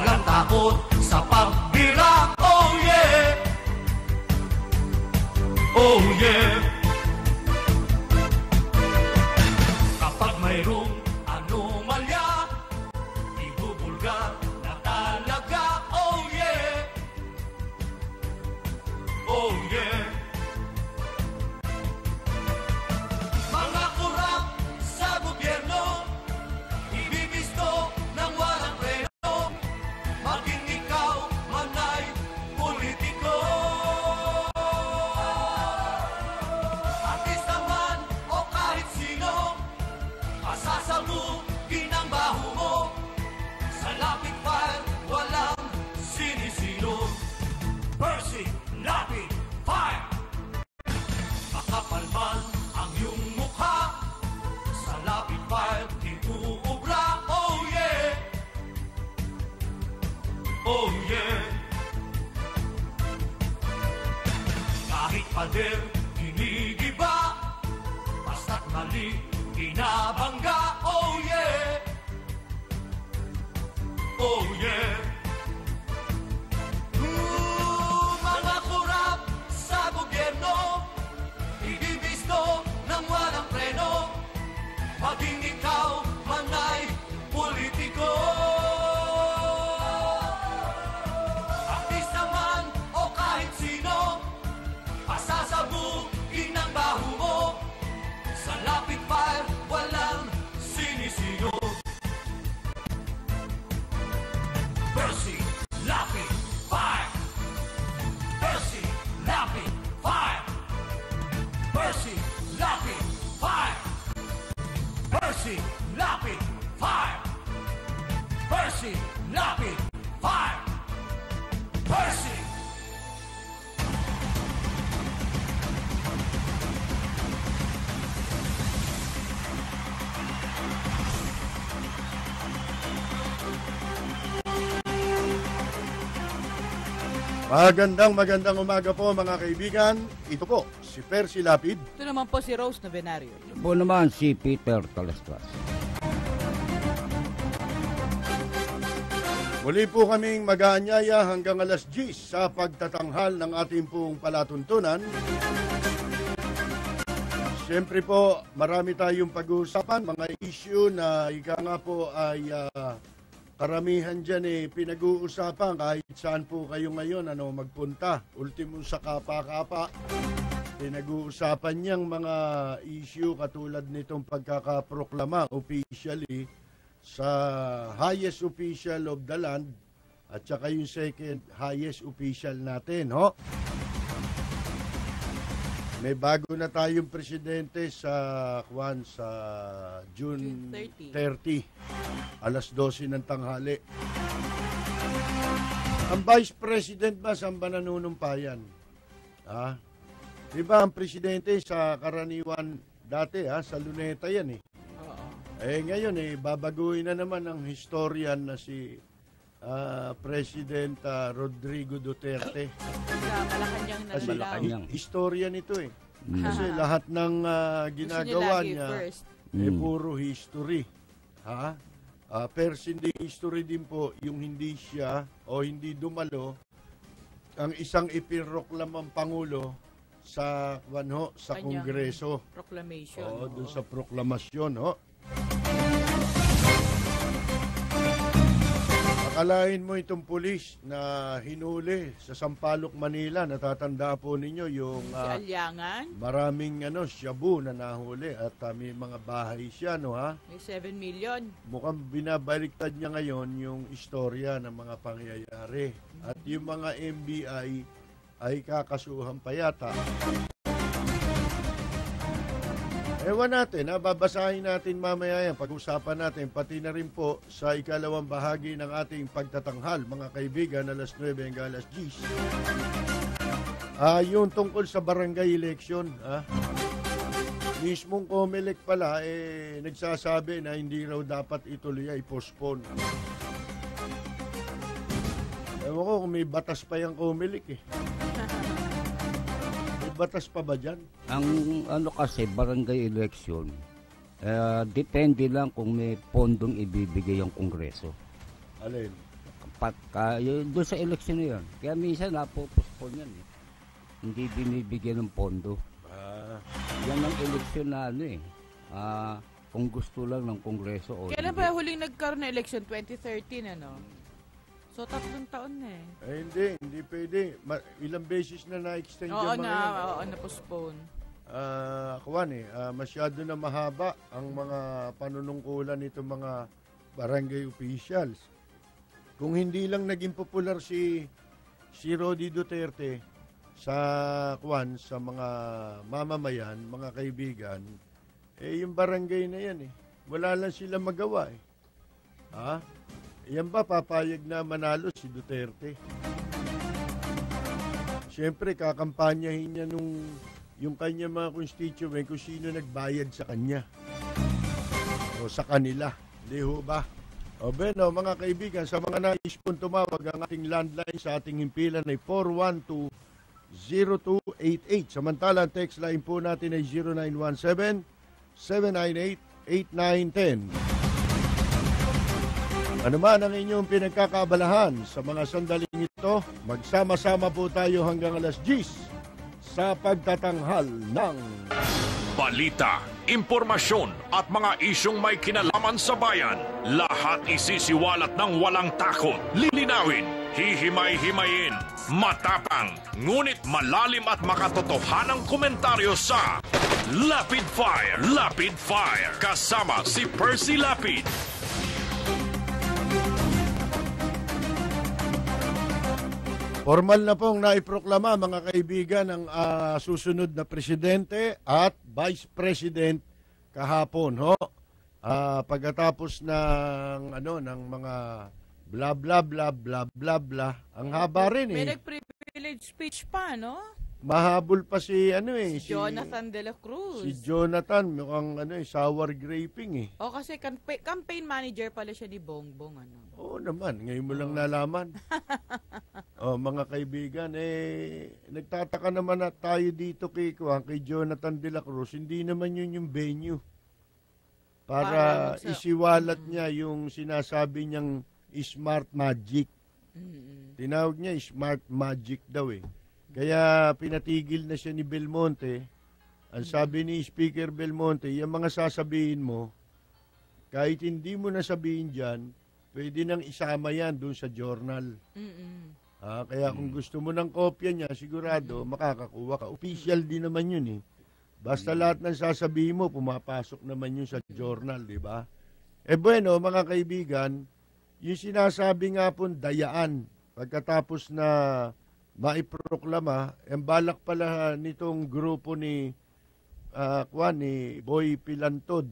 walang takot sa pagbira. Oh yeah, oh yeah. Kapag mayroong anomalya, ibubulgar na talaga. Oh yeah, oh yeah. Mga kurap sa gobyerno, ibibisto ng walang preno, maging ikaw man ay politiko. Artista man o kahit sino, pasasabugin ang baho mo. Sa lapid fire, walang sinisino. Percy, lapid fire. Makapal man ang iyong mukha, sa lapid fire di uubra. Oh yeah, oh yeah. Kahit pader ginigiba, basta't mali binabangga. Oh yeah, oh yeah. Mga kurap sa gobyerno, ibibisto ng walang preno, maging ikaw man ay politiko. Artista man o kahit sino, pasasabugin ang baho mo. Sa lapid fire, walang sinisino. Percy, lapid fire. Percy, lapid fire. Percy, lapid fire. Percy, lapid fire. Percy, lapid fire. Percy. Magandang umaga po mga kaibigan. Ito po si Percy Lapid. Ito naman po si Rose Novenario. Ito po naman si Peter Talastas. Muli po kaming mag-aanyaya hanggang alas 10 sa pagtatanghal ng ating pong palatuntunan. Siyempre po, marami tayong pag-uusapan, mga issue na ika nga po ay karamihan dyan pinag-uusapan kahit saan po kayo ngayon magpunta. Ultimo sa kapa-kapa, pinag-uusapan niyang mga issue katulad nitong pagkakaproklama officially sa highest official of the land at saka yung second highest official natin. May bago na tayong presidente sa June 30, alas 12 ng tanghali. Ang vice president ba saan ba nanunumpayan? Diba ang presidente sa karaniwan dati sa Luneta yan ngayon babaguhin na naman ang historian na si President Rodrigo Duterte. Sa Malacanang Historian ito Kasi lahat ng ginagawa niya puro history. Pero hindi history din po yung hindi siya o hindi dumalo ang isang ipinroklamang Pangulo sa Kongreso. Proclamation. Doon sa proklamasyon. Akalain mo itong pulis na hinuli sa Sampaloc, Manila. Natatanda po ninyo yung si Alyangan. Maraming shabu na nahuli at may mga bahay siya, May 7 million. Mukhang binabaliktad niya ngayon yung istorya ng mga pangyayari. At yung mga MBI ay kakasuhan pa yata. Ewan natin, babasahin natin mamaya yan, pag-usapan natin, pati na rin po sa ikalawang bahagi ng ating pagtatanghal, mga kaibigan, alas 9 hanggang alas 10. Yung tungkol sa barangay election, mismong COMELEC pala, nagsasabi na hindi raw dapat ituloy, i-postpone. Ewan ko kung may batas pa yung COMELEC batas pa ba dyan? Ang kasi, barangay election, depende lang kung may pondong ibibigay ang Kongreso. Alin? dapat doon sa eleksyon na yun. Kaya minsan napopospon yan. Hindi binibigyan ng pondo. Yan ang eleksyon na kung gusto lang ng Kongreso. Kailan ba huling nagkaroon ng election? 2013, ano? So, 3 taon na hindi pwede. Ilang beses na na-extend yung mga yan. Oo, na-postpone. Masyado na mahaba ang mga panunungkulan nito mga barangay officials. Kung hindi lang naging popular si Rodi Duterte sa mga mamamayan, mga kaibigan, yung barangay na yan wala lang sila magawa Yan ba papayag na manalo si Duterte? Siyempre kakampanyahin niya yung kanya mga constituent kung sino nagbayad sa kanya o sa kanila. Hindi ho ba? O mga kaibigan, sa mga nais pong tumawag, ang ating landline sa ating himpilan ay 412-0288. Samantala, ang text line po natin ay 0917-798-8910. Ano man ang inyong pinagkakaabalahan sa mga sandaling ito, magsama-sama po tayo hanggang alas 10 sa pagtatanghal ng balita, impormasyon at mga isyong may kinalaman sa bayan. Lahat isisiwalat ng walang takot, lilinawin, hihimay-himayin, matapang, ngunit malalim at makatotohanang komentaryo sa Lapid Fire. Lapid Fire. Kasama si Percy Lapid. Formal na pong naiproklama mga kaibigan ng susunod na presidente at vice president kahapon pagkatapos ng ng mga bla bla bla bla bla bla ang haba rin May nag-privilege speech pa, no? Mahabol pa si Jonathan de la Cruz. Si Jonathan mukhang sour graping kasi campaign manager pala siya ni Bongbong Oo naman, ngayon mo lang nalaman. Mga kaibigan, nagtataka naman na tayo dito kay Jonathan de la Cruz, hindi naman yun yung venue para isiwalat niya yung sinasabi niyang smart magic. Tinawag niya smart magic daw Kaya pinatigil na siya ni Belmonte. Ang sabi ni Speaker Belmonte, yung mga sasabihin mo, kahit hindi mo nasabihin dyan, pwede nang isama yan doon sa journal. Kaya kung gusto mo ng kopya niya, sigurado makakakuha ka. Official din naman yun Basta lahat ng sasabihin mo, pumapasok naman yun sa journal, di ba? Mga kaibigan, yung sinasabi nga po dayaan, pagkatapos na maiproklama, ang balak pala nitong grupo ni Boy Pilantod,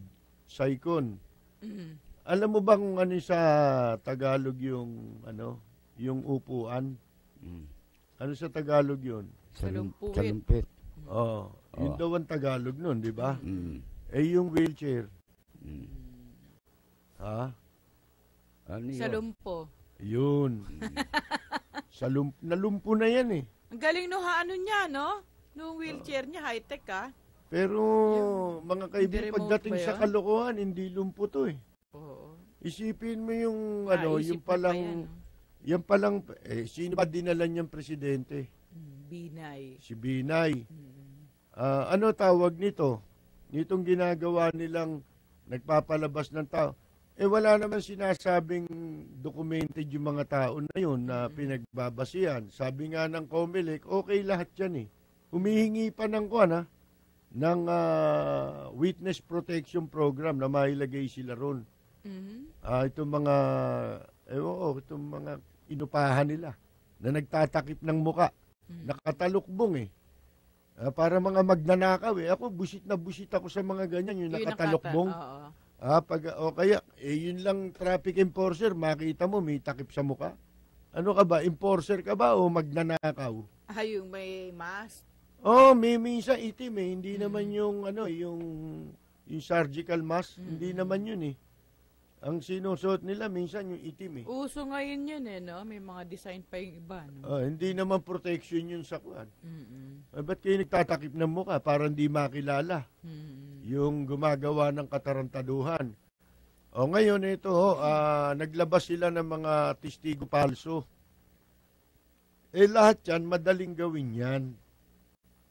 Saicon. Alam mo ba kung ano sa Tagalog yung upuan? Ano sa Tagalog yun? Salumpit. Yun daw ang Tagalog nun, di ba? Yung wheelchair. Ano yun? Salumpo. Yun. Nalumpo na yan Ang galing niya, no? Nung wheelchair niya, high-tech Pero, mga kaibigan, pagdating sa kalokohan, hindi lumpo to Oo. Isipin mo yung, yan palang, sino ba dinala niyang presidente? Binay. Si Binay. Ano tawag nito? Nitong ginagawa nilang nagpapalabas ng tao. Wala naman sinasabing documented yung mga tao na yun na pinagbabasihan. Sabi nga ng COMELEC, okay lahat yan Humihingi pa ng ng witness protection program na mailagay sila ron. Itong mga itong mga inupahan nila na nagtatakip ng muka. Nakatalukbong para mga magnanakaw Ako busit ako sa mga ganyan yung nakatalukbong. Kaya yun lang traffic enforcer, makita mo may takip sa muka. Ano ka ba? Enforcer ka ba o magnanakaw? Yung may mask. May minsan itim hindi naman yung yung surgical mask, hindi naman yun Ang sinusuot nila minsan yung itim Uso ngayon yun no? May mga design pa yung iba, no? Hindi naman protection yun sa kuwan. Ba't kayo nagtatakip ng mukha para hindi makilala? Yung gumagawa ng katarantaduhan. O ngayon ito, naglabas sila ng mga testigo palso. Lahat yan, madaling gawin yan.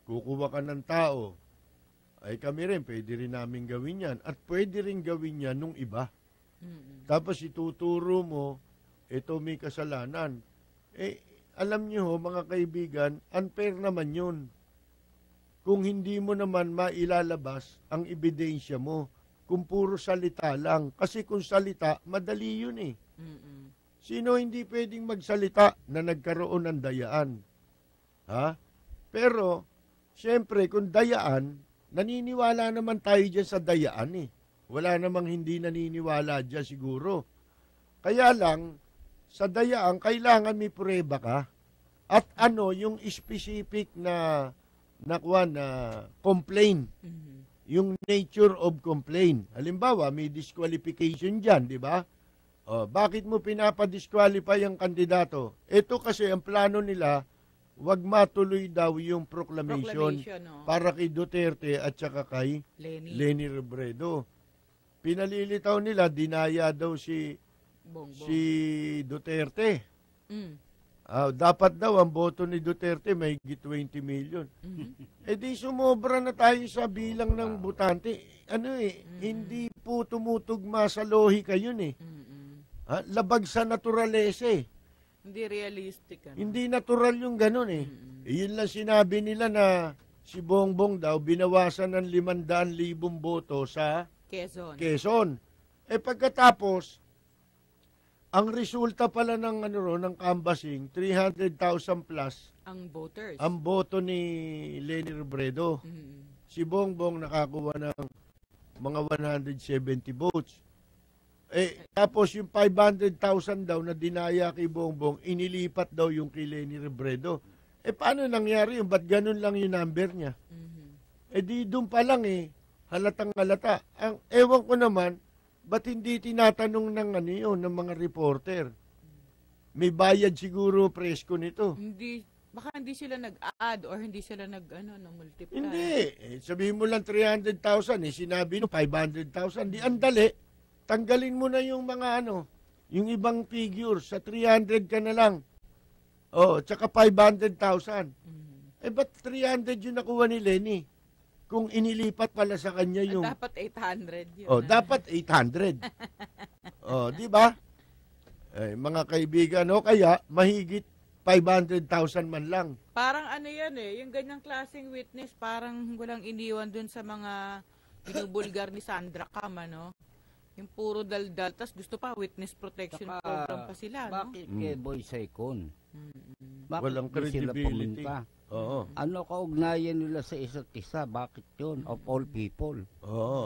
Kukuha ka ng tao. Ay kami rin, pwede rin namin gawin yan. At pwede rin gawin yan nung iba. Tapos ituturo mo, ito may kasalanan. Alam niyo ho, mga kaibigan, unfair naman yun. Kung hindi mo naman mailalabas ang ebidensya mo, kung puro salita lang. Kasi kung salita, madali yun eh. Sino hindi pwedeng magsalita na nagkaroon ng dayaan? Ha? Pero, siyempre, kung dayaan, naniniwala naman tayo dyan sa dayaan eh. Wala namang hindi naniniwala dyan siguro. Kaya lang, sa dayaan, kailangan may prueba ka. At ano, yung specific na complaint. Yung nature of complaint. Halimbawa, may disqualification dyan, di ba? Bakit mo pinapadisqualify ang kandidato? Ito kasi ang plano nila, wag matuloy daw yung proclamation para kay Duterte at saka kay Leni Robredo. Pinalilitaw nila, dinaya daw si Duterte. Dapat daw ang boto ni Duterte may 20 million. Di sumobra na tayo sa bilang ng botante. Hindi po tumutugma sa lohika yun eh. Labag sa naturalesa eh. Hindi realistic. Hindi natural yung ganun eh. Yun lang sinabi nila na si Bongbong daw binawasan ng 500,000 boto sa Quezon. Pagkatapos, ang resulta pala ng ng canvassing, 300,000 plus ang voters. Ang boto ni Leni Robredo. Si Bongbong nakakuha ng mga 170 votes. Tapos yung 500,000 daw na dinaya kay Bongbong, inilipat daw yung kay Leni Robredo. Paano nangyari yun? Ba't ganun lang yung number niya? Di doon pa lang halatang halata. Ewan ko naman, ba't hindi tinatanong ng ng mga reporter? May bayad siguro presko nito. Baka hindi sila nag-add or hindi sila nag-multiply. Hindi. Sabihin mo lang 300,000, sinabi no 500,000. Di andali. Tanggalin mo na yung mga yung ibang figure. Sa 300 ka na lang. Tsaka 500,000. Ba't 300 yung nakuha ni Leni? Kung inilipat pala sa kanya yung... Dapat 800 yun. Dapat 800. Di ba? Mga kaibigan, kaya mahigit 500,000 man lang. Parang yan yung ganyang klaseng witness, parang walang iniwan dun sa mga binubulgar ni Sandra Cam, Yung puro daldal, tas gusto pa witness protection program pa sila, Bakit kay Boy Saicon? Bakit walang credibility. Ano kaugnayan nila sa isa't isa? Bakit yun? Of all people.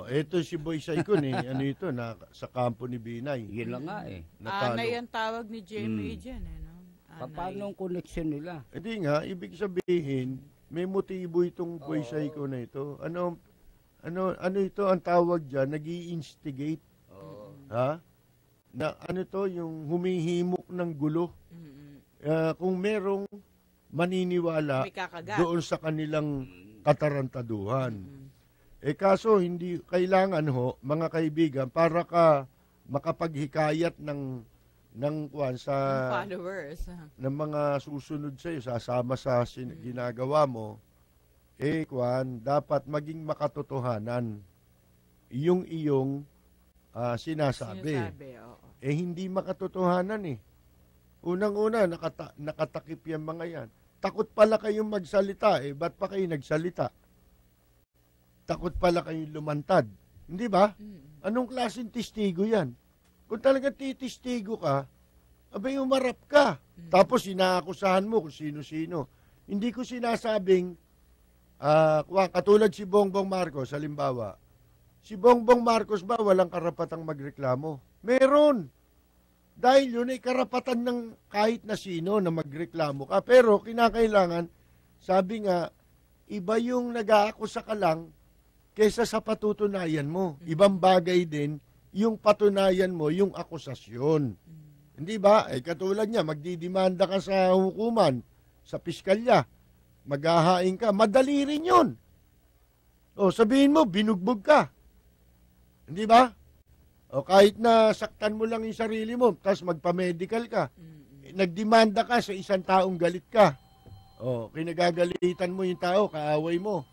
Ito si Boy Saicon ito, sa kampo ni Binay. Yun lang nga Anay ang tawag ni Jamie dyan, Paano ang connection nila? Hindi nga, ibig sabihin, may motibo itong Boy Saicon na ito. Ano ito ang tawag dyan? Nag-i-instigate. Na yung humihimok ng gulo. Kung merong maniniwala doon sa kanilang katarantaduhan. Kaso hindi kailangan mga kaibigan, para ka makapaghikayat ng followers ng mga susunod sa iyo, sasama sa ginagawa mo, dapat maging makatotohanan yung iyong sinasabi. Hindi makatotohanan Unang-una, nakatakip yung mga yan. Takot pala kayong magsalita, ba't pa kayo nagsalita? Takot pala kayong lumantad. Hindi ba? Anong klaseng testigo yan? Kung talaga titistigo ka, umarap ka. Tapos inaakusahan mo kung sino-sino. Hindi ko sinasabing, katulad si Bongbong Marcos, halimbawa, si Bongbong Marcos ba walang karapatang magreklamo? Meron. Dahil yun ay karapatan ng kahit na sino na magreklamo ka. Pero kinakailangan, sabi nga, iba yung nag-aakusa ka lang kaysa sa patutunayan mo. Ibang bagay din yung patunayan mo, yung akusasyon. Hindi ba? Katulad niya, magdidemanda ka sa hukuman, sa piskalya, maghahain ka, madali rin yun. Sabihin mo, binugbog ka. Hindi ba? O kahit na saktan mo lang yung sarili mo, tapos magpa-medical ka. Nagdemanda ka sa isang taong galit ka. O, kinagagalitan mo yung tao, kaaway mo.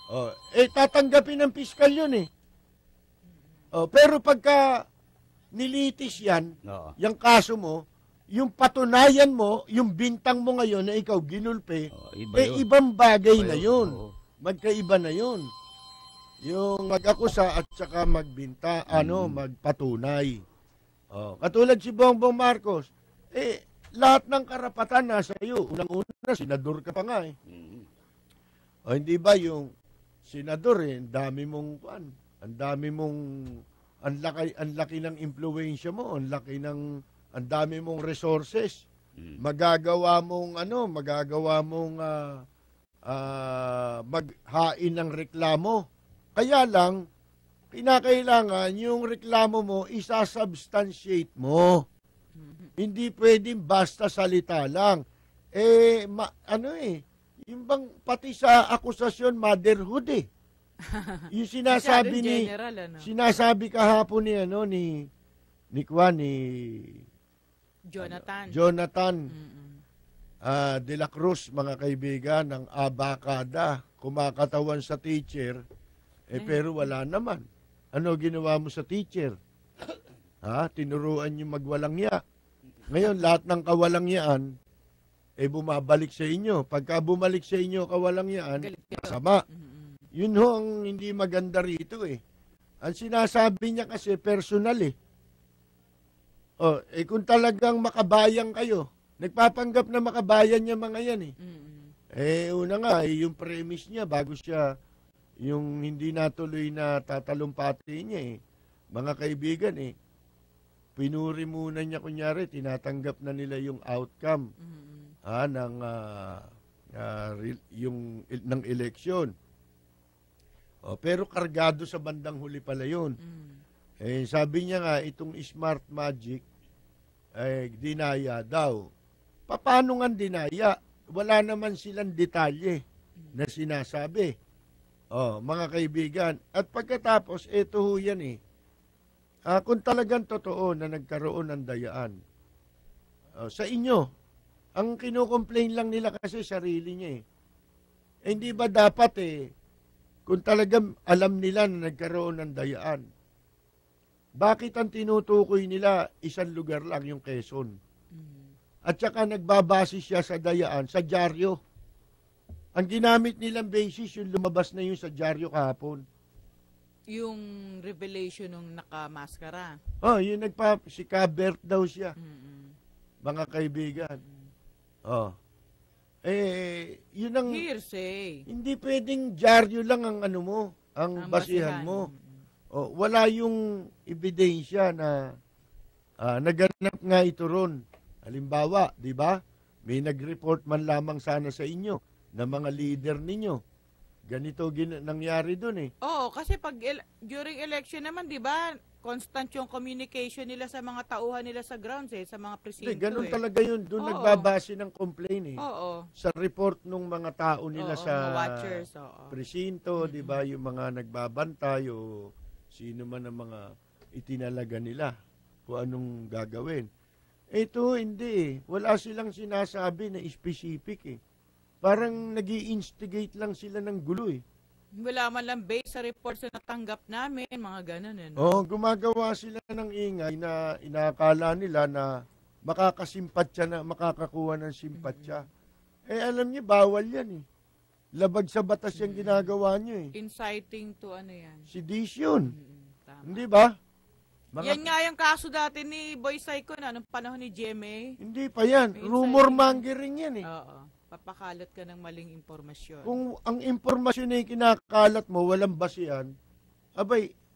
O, tatanggapin ng piskal yun eh. O, pero pagka nilitis yan, Oo. yung kaso mo, yung patunayan mo, yung bintang mo ngayon na ikaw ginulpe, Iba yun. ibang bagay Iba na yun. yun. Oo. Magkaiba na yun. Yung mag-akusa at saka magbinta, magpatunay. Katulad si Bongbong Marcos, lahat ng karapatan nasa iyo. Unang-una, senador ka pa nga eh. Hindi ba yung senador ang dami mong ang laki ng impluwensya mo, ang dami mong resources. Magagawa mong maghain ng reklamo. Kaya lang, kinakailangan yung reklamo mo, isasubstantiate mo. Hindi pwedeng basta salita lang. Yung bang pati sa akusasyon, motherhood eh. Yung sinasabi sinasabi kahapon ni Jonathan De La Cruz, mga kaibigan, ng abakada, kumakatawan sa teacher, pero wala naman. Ano ginawa mo sa teacher? Tinuruan yung magwalangya. Ngayon, lahat ng kawalangyaan, bumabalik sa inyo. Pagka bumalik sa inyo kawalangyaan, masama. Yun ho ang hindi maganda rito eh. Ang sinasabi niya kasi personal eh. Kung talagang makabayan kayo, nagpapanggap na makabayan niya mga yan eh. Una nga, yung premise niya, bago siya yung hindi natuloy na tatalumpati niya eh. Mga kaibigan pinuri muna niya, kunyari, tinatanggap na nila yung outcome ng eleksyon. Pero kargado sa bandang huli pala yun. Sabi niya nga, itong smart magic, dinaya daw. Paano nga dinaya? Wala naman silang detalye na sinasabi. Mga kaibigan. At pagkatapos, ito ho yan kung talagang totoo na nagkaroon ng dayaan, sa inyo, ang kinocomplain lang nila kasi sarili niya hindi ba dapat kung talagang alam nila na nagkaroon ng dayaan, bakit ang tinutukoy nila isang lugar lang, yung Quezon? At saka nagbabase siya sa dayaan, sa dyaryo. Ang ginamit nilang basis, yung lumabas na yun sa dyaryo kahapon. Yung revelation ng nakamaskara. Yung si Kabert daw siya. Mga kaibigan. Yun ang hearsay. Hindi pwedeng dyaryo lang ang ang basihan mo. Wala yung ebidensya na naganap nga ito ron. Halimbawa, di ba? May nag-report man lamang sana sa inyo na mga leader ninyo. Ganito nangyari doon Oo, kasi pag during election naman, di ba, constant yung communication nila sa mga tauhan nila sa grounds sa mga presinto. Ganun talaga yun. Doon nagbabase ng complaint Oo. Sa report ng mga tao nila sa mga watchers, presinto, di ba, yung mga nagbabantay o sino man ang mga itinalaga nila kung anong gagawin. Ito hindi Wala silang sinasabi na specific Parang nag-i-instigate lang sila ng gulo Wala man lang base sa reports na natanggap namin, mga ganun gumagawa sila ng ingay na inakala nila na makakakuha ng simpatya. Alam niyo, bawal yan Labag sa batas yung ginagawa niyo Inciting to yan? Sedition. Hindi ba? Yan nga yung kaso dati ni Boy Psycho nung panahon ni GMA. Hindi pa yan. Rumor mongering yan Oo. Papakalat ka ng maling impormasyon. Kung ang impormasyon na kinakalat mo, walang basihan,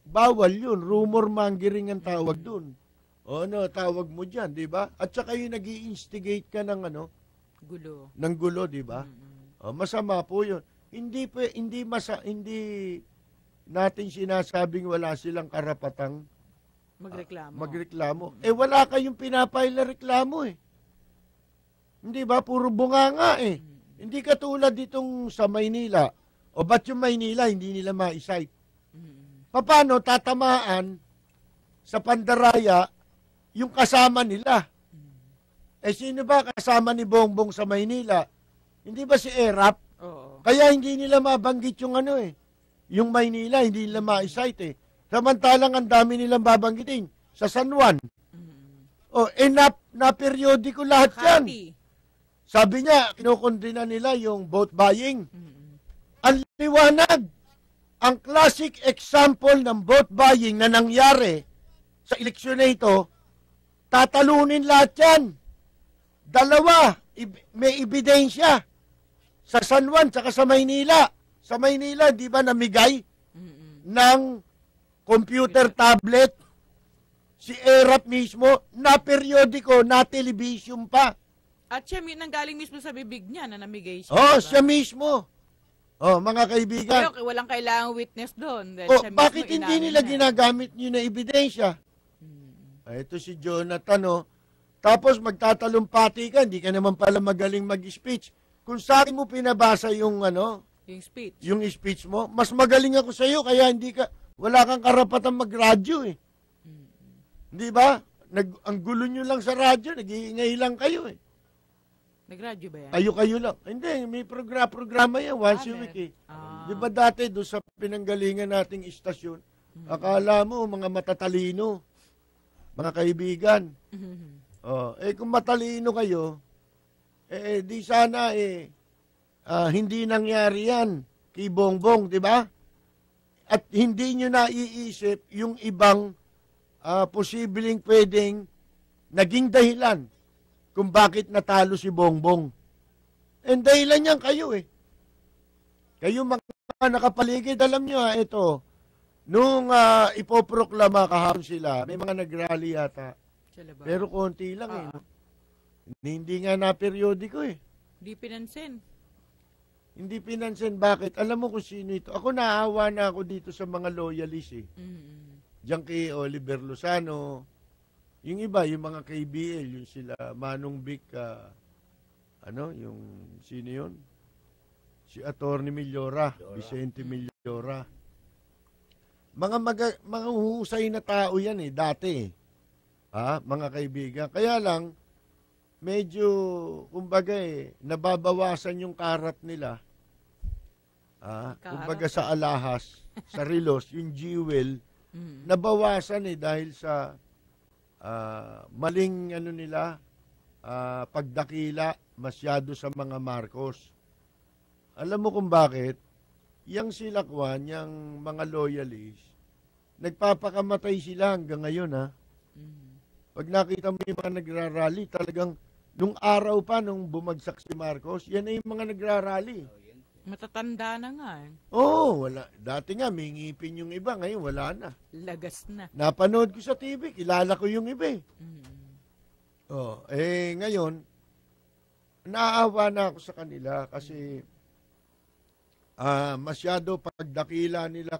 bawal yun. Rumor mongering ang tawag dun. Tawag mo dyan, di ba? At saka yung nag-i-instigate ka ng gulo. Ng gulo, di ba? Masama po yun. Hindi natin sinasabing wala silang karapatang magreklamo. Wala kayong pinapail na reklamo Hindi ba? Puro bunganga Hindi katulad ditong sa Maynila. Ba't yung Maynila hindi nila ma-cite? Paano tatamaan sa Pandaraya, yung kasama nila. Eh, sino ba kasama ni Bongbong sa Maynila? Hindi ba si Erap? Oo. Kaya hindi nila mabanggit yung ano eh. Yung Maynila, hindi nila ma-cite eh. Samantalang ang dami nilang babanggitin sa San Juan. Oh, na periodiko lahat yan. Makati. Sabi niya, kinukundina nila yung vote buying. Ang liwanag. Ang classic example ng vote buying na nangyari sa eleksyon na ito, tatalunin lahat yan. Dalawa, may ebidensya. Sa San Juan, tsaka sa Maynila. Sa Maynila, di ba namigay ng computer tablet? Si Erap mismo, na periodiko, na television pa. At siya nanggaling mismo sa bibig niya na namigay siya. Oh, diba? siya mismo. Oh, mga kaibigan. Pero walang kailangang witness doon. Dahil Oh, siya mismo bakit hindi inamin nila na. ginagamit nyo na ebidensya? Ito si Jonathan, oh. Tapos magtatalumpati ka, hindi ka naman pala magaling mag-speech. Kung sa akin mo pinabasa yung Yung speech. yung speech mo, mas magaling ako sa iyo kaya wala kang karapatan magradyo eh. Di ba? Ang gulo nyo lang sa radyo, nag-iingay lang kayo eh. Nag-radyo ba yan? Kayo lang. Hindi, may programa yan once a week eh. Di ba dati doon sa pinanggalingan nating istasyon, akala mo mga matatalino, mga kaibigan. Oh, kung matalino kayo, di sana hindi nangyari yan kay Bongbong, di ba? At hindi nyo naiisip yung ibang posibleng pwedeng naging dahilan kung bakit natalo si Bongbong. And dahilan yan kayo eh. Kayo mga nakapaligid, alam nyo ito, nung ipoproklama kahapon sila, may mga nagrally yata. Pero konti lang eh. No? Hindi nga na periodiko eh. Hindi pinansin. Hindi pinansin. Bakit? Alam mo kung sino ito. Ako naawa na ako dito sa mga loyalists eh. Diyan kay Oliver Lozano. Yung iba, yung mga KBL, yung sila Manong Vic, yung sino yun? Si Atty. Millora, Vicente Millora. Mga huhusay na tao yan eh, dati eh. Mga kaibigan. Kaya lang, medyo, kumbaga nababawasan yung karat nila. Kumbaga sa alahas, sa relos, yung jewel, nabawasan dahil sa maling pagdakila masyado sa mga Marcos. Alam mo kung bakit? Yang silakwan, yung mga loyalists, nagpapakamatay sila hanggang ngayon Pag nakita mo yung mga nagrarally, talagang nung araw pa, nung bumagsak si Marcos, yan na yung mga nagrarally. Matatanda na nga eh. Oo, wala. Dati nga, may ngipin yung iba. Ngayon, wala na. Lagas na. Napanood ko sa TV, kilala ko yung iba eh. Ngayon, naawa na ako sa kanila kasi masyado pagdakila nila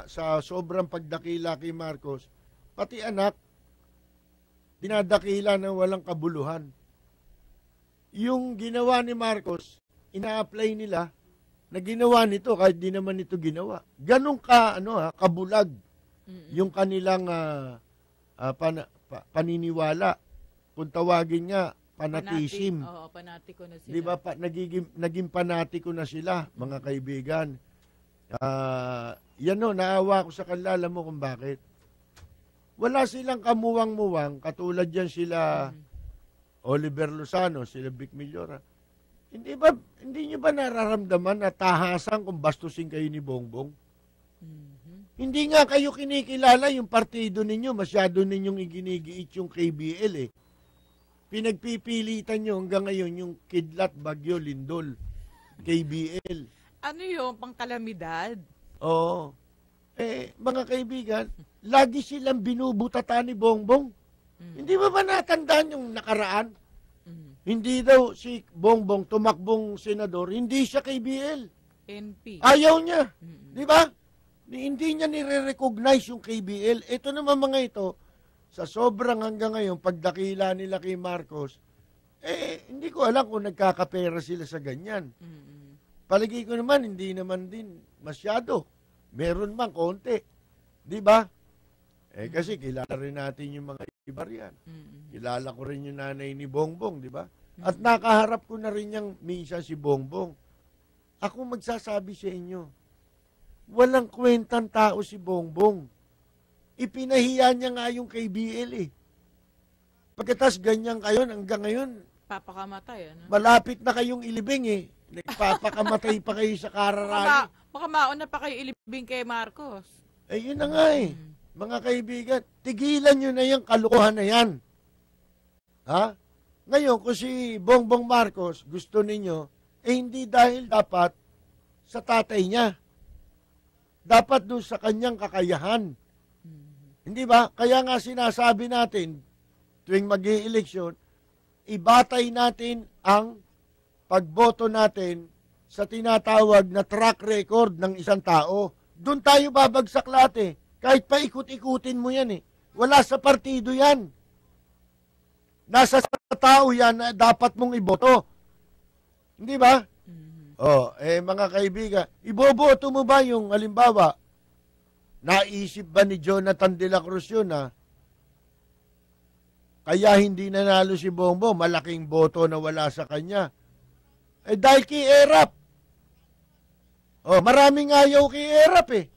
sa sobrang pagdakila kay Marcos, pati anak, dinadakila ng walang kabuluhan. Yung ginawa ni Marcos, ina-apply nila na ginawa nito kahit di naman ito ginawa. Ganun kabulag yung kanilang paniniwala. Kung tawagin nga, fanatism. Oo, panatiko na sila. Di ba, naging panatiko na sila, mga kaibigan. Naawa ko sa kanila, alam mo kung bakit. Wala silang kamuwang-muwang, katulad yan sila Oliver Lozano, sila Vic Millora. Hindi nyo ba nararamdaman na tahasan kung bastusin kayo ni Bongbong? Hindi nga kayo kinikilala yung partido ninyo, masyado ninyong iginigiit yung KBL eh. Pinagpipilitan nyo hanggang ngayon yung Kidlat, Bagyo, Lindol, KBL. Ano yung pangkalamidad? Oo. Mga kaibigan, lagi silang binubutatan ni Bongbong. Hindi ba natandaan yung nakaraan? Hindi daw si Bongbong tumakbong senador, hindi siya KBL. NP. Ayaw niya. Di ba? Hindi niya nire-recognize yung KBL. Ito naman mga ito, sa sobrang hanggang ngayon, pagdakila nila kay Marcos, hindi ko alam kung nagkakapera sila sa ganyan. Palagi ko naman, hindi naman din masyado. Meron man konti. Di ba? Kasi kilala rin natin yung mga iba riyan. Kilala ko rin yung nanay ni Bongbong, di ba? At nakaharap ko na rin yung misa si Bongbong. Ako magsasabi sa inyo, walang kwentang tao si Bongbong. Ipinahiya niya nga yung kay BL eh. Pagkatas ganyan kayo, hanggang ngayon, Papakamatay, ano? malapit na kayong ilibing eh. Nagpapakamatay pa kayo sa kararali. Baka mauna pa kayo ilibing kay Marcos. Yun na nga eh. Mga kaibigan, tigilan nyo na yung kalukuhan na yan. Ha? Ngayon, kung si Bongbong Marcos gusto ninyo, hindi dahil dapat sa tatay niya. Dapat doon sa kanyang kakayahan. Hindi ba? Kaya nga sinasabi natin, tuwing mag-i-eleksyon, ibatay natin ang pagboto natin sa tinatawag na track record ng isang tao. Doon tayo babagsak lahat eh. Kahit paikot-ikutin mo yan eh. Wala sa partido yan. Nasa tao yan na dapat mong iboto. Hindi ba? Mga kaibigan, iboboto mo ba yung halimbawa, naisip ba ni Jonathan de la Cruz yun na kaya hindi nanalo si Bongbong, malaking boto na wala sa kanya? Dahil kay Erap. Maraming ayaw kay Erap eh.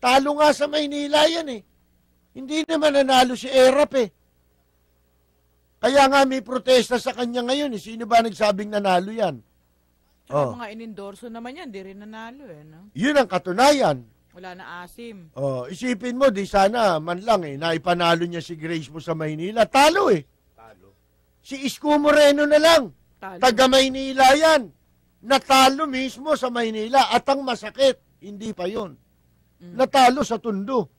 Talo nga sa Maynila yan eh. Hindi naman nanalo si Erap eh. Kaya nga may protesta sa kanya ngayon eh. Sino ba nagsabing nanalo yan? Mga inendorso naman yan, di rin nanalo eh, no? Yun ang katunayan. Wala na asim. Isipin mo, di sana man lang eh, naipanalo niya si Grace mo sa Maynila. Talo eh. Talo. Si Isko Moreno na lang. Talo. Taga Maynila yan. Natalo mismo sa Maynila. At ang masakit, hindi pa yon. Natalo sa Tondo.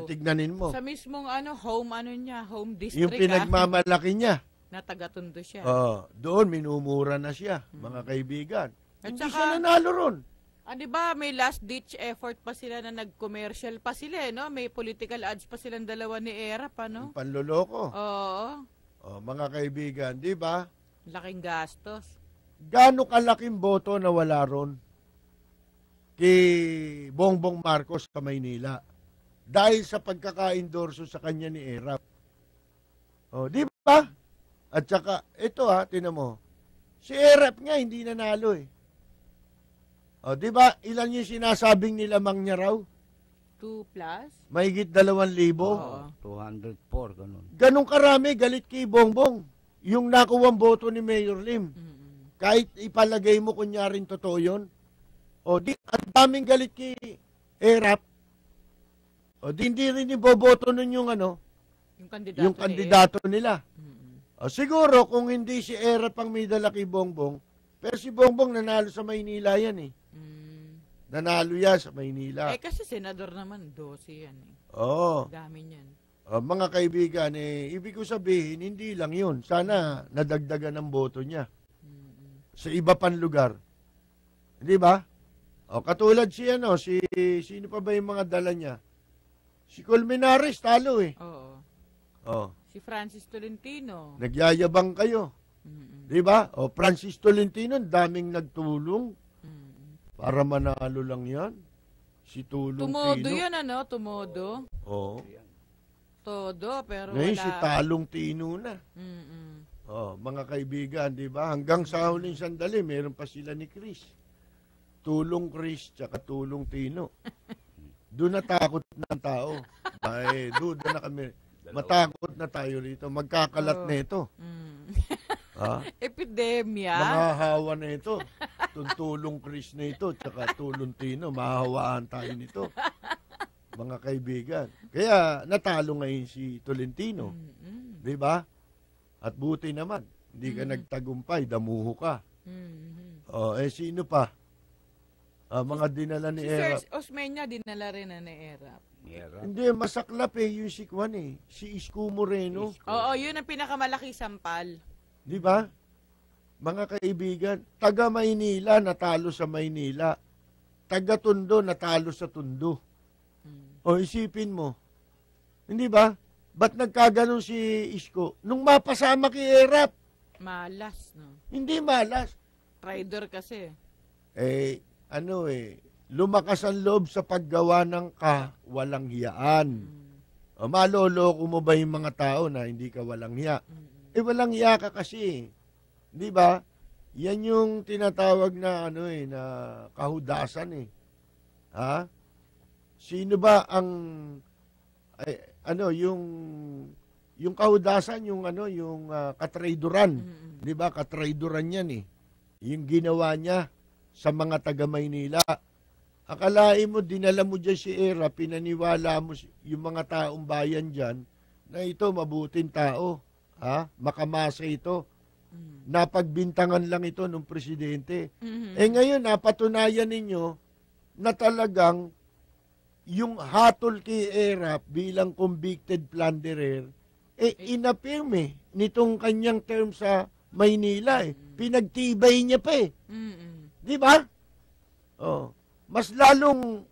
Tignanin mo. Sa mismong home district. Yung pinagmamalaki niya. Na taga-Tondo siya. Doon minumura na siya, mga kaibigan. At Hindi saka, siya nanalo ron. di ba may last ditch effort pa sila na nag-commercial pa sila, no? May political ads pa silang dalawa ni Erap, ano? Panloloko. Oo. Mga kaibigan, di ba? Laking gastos. Gaano kalaking boto na wala ron kay Bongbong Marcos sa Maynila dahil sa pagkaka-endorso sa kanya ni Erap. Di ba? At saka, ito tinan mo, si Erap nga hindi nanalo eh. Di ba, ilan yung sinasabing nilamang niya raw? 2 plus? Mahigit 2,000. 204, ganun. Ganun karami, galit kay Bongbong. Yung nakuwang boto ni Mayor Lim. Kahit ipalagay mo kunyaring totoo yun. Ang daming galit kay Erap. Hindi rin iboboto nun yung yung kandidato nila. Siguro kung hindi si Erap ang may dala kay Bongbong, pero si Bongbong nanalo sa Maynila yan eh. Nanalo yan sa Maynila. Kasi senador naman, 12 yan eh. Dami niyan. Mga kaibigan, ibig ko sabihin, hindi lang yun. Sana nadagdagan ng boto niya. Sa iba pang lugar. Hindi ba? Katulad sino pa ba yung mga dala niya? Si Colmenares, talo eh. Si Francis Tolentino. Nagyayabang kayo. Di ba? Francis Tolentino, daming nagtulong. Para manalo lang yan. Si Tulong Tumodo Tino. yan, Tumodo. Todo, pero Ngayon wala. si Talong Tino na. Mga kaibigan, di ba? Hanggang sa huling sandali, meron pa sila ni Chris. Tulong Chris, tsaka Tulong Tino. Doon natakot ng tao. Doon na kami. Matakot na tayo rito. Magkakalat na ito. Epidemya. Mahahawa na ito. Tulong Chris na ito, tsaka Tulong Tino. Mahahawaan tayo nito. Mga kaibigan. Kaya natalo ngayon si Tolentino. Di ba? At buti naman. Hindi ka nagtagumpay, damuho ka. Sino pa? Mga dinala ni Erap. Si Sir Osmeña dinala rin ni Erap. Hindi, masaklap yung si Kwan si Isko Moreno. Oo, yun ang pinakamalaki sampal. Di ba? Mga kaibigan, taga Maynila natalo sa Maynila. Taga Tondo natalo sa Tondo. Isipin mo. Hindi ba? Ba't nagkaganon si Isko? Nung mapasama kay Erap. Malas, no? Hindi malas. Trader kasi. lumakas ang loob sa paggawa ng kawalang hiyaan. O, maloloko mo ba yung mga tao na hindi ka walang hiya? Eh, walang hiya ka kasi. Di ba? Yan yung tinatawag na na kahudasan eh. Ha? Sino ba ang yung kahudasan, yung katrayduran. 'Di ba? Katrayduran 'yan eh. Yung ginawa niya sa mga taga Maynila. Akalain mo dinala mo diyan si Era, pinaniwala mo yung mga taong bayan diyan na ito mabuting tao, ha? Makamasa ito. Napagbintangan lang ito ng presidente. Eh ngayon napatunayan ninyo na talagang yung hatol kay Erap bilang convicted plunderer, inapirme nitong kanyang term sa Maynila eh. Pinagtibay niya pa eh. Di ba? Oh. Mas lalong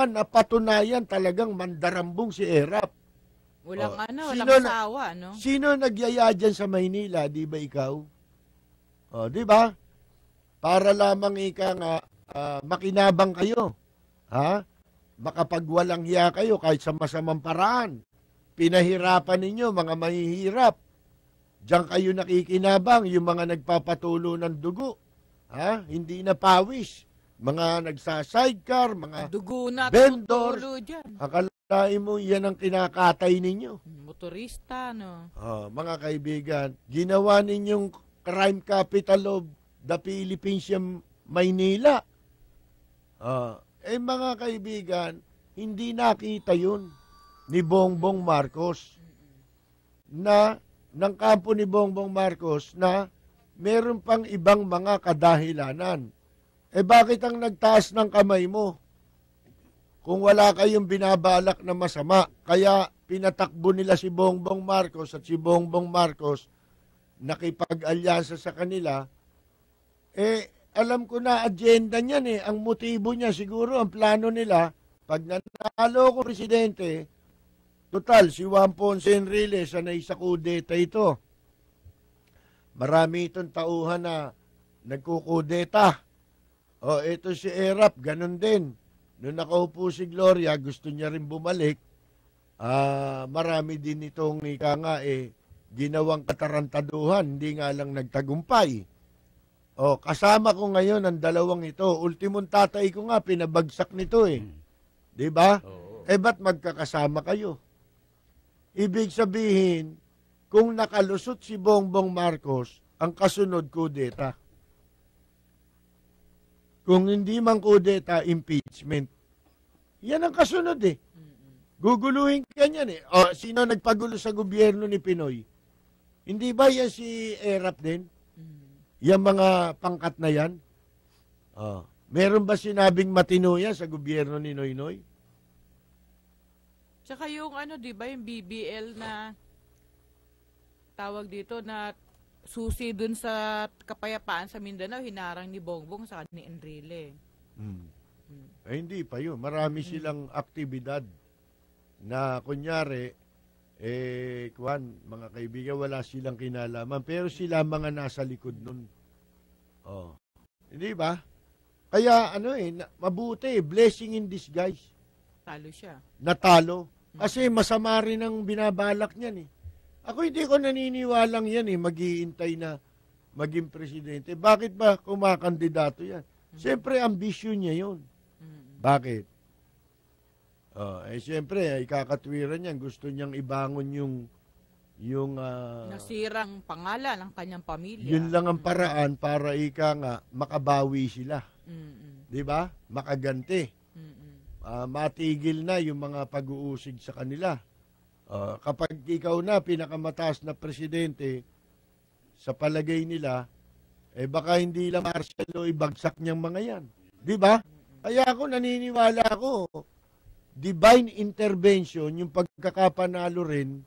napatunayan talagang mandarambong si Erap. Walang walang asawa, no? Sino nagyaya dyan sa Maynila, di ba ikaw? Oh, di ba? Para lamang makinabang kayo. Ha? Makapagwalang hiya kayo kahit sa masamang paraan. Pinahirapan ninyo mga mahihirap. Diyan kayo nakikinabang, yung mga nagpapatulo ng dugo. Ha? Hindi na pawis. Mga nagsa-sidecar, mga dugo na vendors. Dyan. Akalain mo yan ang kinakatay ninyo. Motorista, no? Mga kaibigan, ginawa ninyong crime capital of the Philippines yung Maynila. Mga kaibigan, hindi nakita yun ni Bongbong Marcos ng kampo ni Bongbong Marcos na meron pang ibang mga kadahilanan. Bakit ang nagtaas ng kamay mo? Kung wala kayong binabalak na masama, kaya pinatakbo nila si Bongbong Marcos at si Bongbong Marcos nakipag-alyansa sa kanila, alam ko na agenda niyan eh. Ang motibo niya siguro, ang plano nila, pag nanalo ko presidente, total, si Juan Ponce Enrile, sanay sa kudeta ito. Marami itong tauhan na nagkukudeta. Ito si Erap, ganun din. Noong nakaupo si Gloria, gusto niya rin bumalik. Marami din itong ginawang katarantaduhan, hindi nga lang nagtagumpay. Kasama ko ngayon ang dalawang ito. Ultimong tatay ko nga, pinabagsak nito eh. Di ba? Ba't magkakasama kayo? Ibig sabihin, kung nakalusot si Bongbong Marcos, ang kasunod kudeta. Kung hindi man kudeta, impeachment. Yan ang kasunod eh. Guguluhin ka niyan eh. Sino nagpagulo sa gobyerno ni Pinoy? Hindi ba yan si Erap din? Yung mga pangkat na yan? Meron ba sinabing matino yan sa gobyerno ni Noynoy? Tsaka yung di ba yung BBL na tawag dito na susi dun sa kapayapaan sa Mindanao, hinarang ni Bongbong sa ni Enrile. Hindi pa yun. Marami silang aktibidad na kunyari, mga kaibigan, wala silang kinalaman. Pero sila mga nasa likod nun. Hindi ba? Kaya mabuti, blessing in disguise. Talo siya. Natalo. Kasi masama rin ang binabalak niyan eh. Ako hindi ko naniniwalang yan eh, mag-iintay na maging presidente. Bakit ba kumakandidato yan? Siyempre, ambisyon niya yun. Bakit? Siyempre, ikakatwiran niyan. Gusto niyang ibangon yung nasirang pangalan ng kanyang pamilya. Yun lang ang paraan para makabawi sila. Di ba? Makaganti. Matigil na yung mga pag-uusig sa kanila. Kapag ikaw na pinakamataas na presidente, sa palagay nila, baka hindi lang martial law ibagsak niyang mga yan. Di ba? Kaya ako naniniwala ako, divine intervention, yung pagkakapanalo rin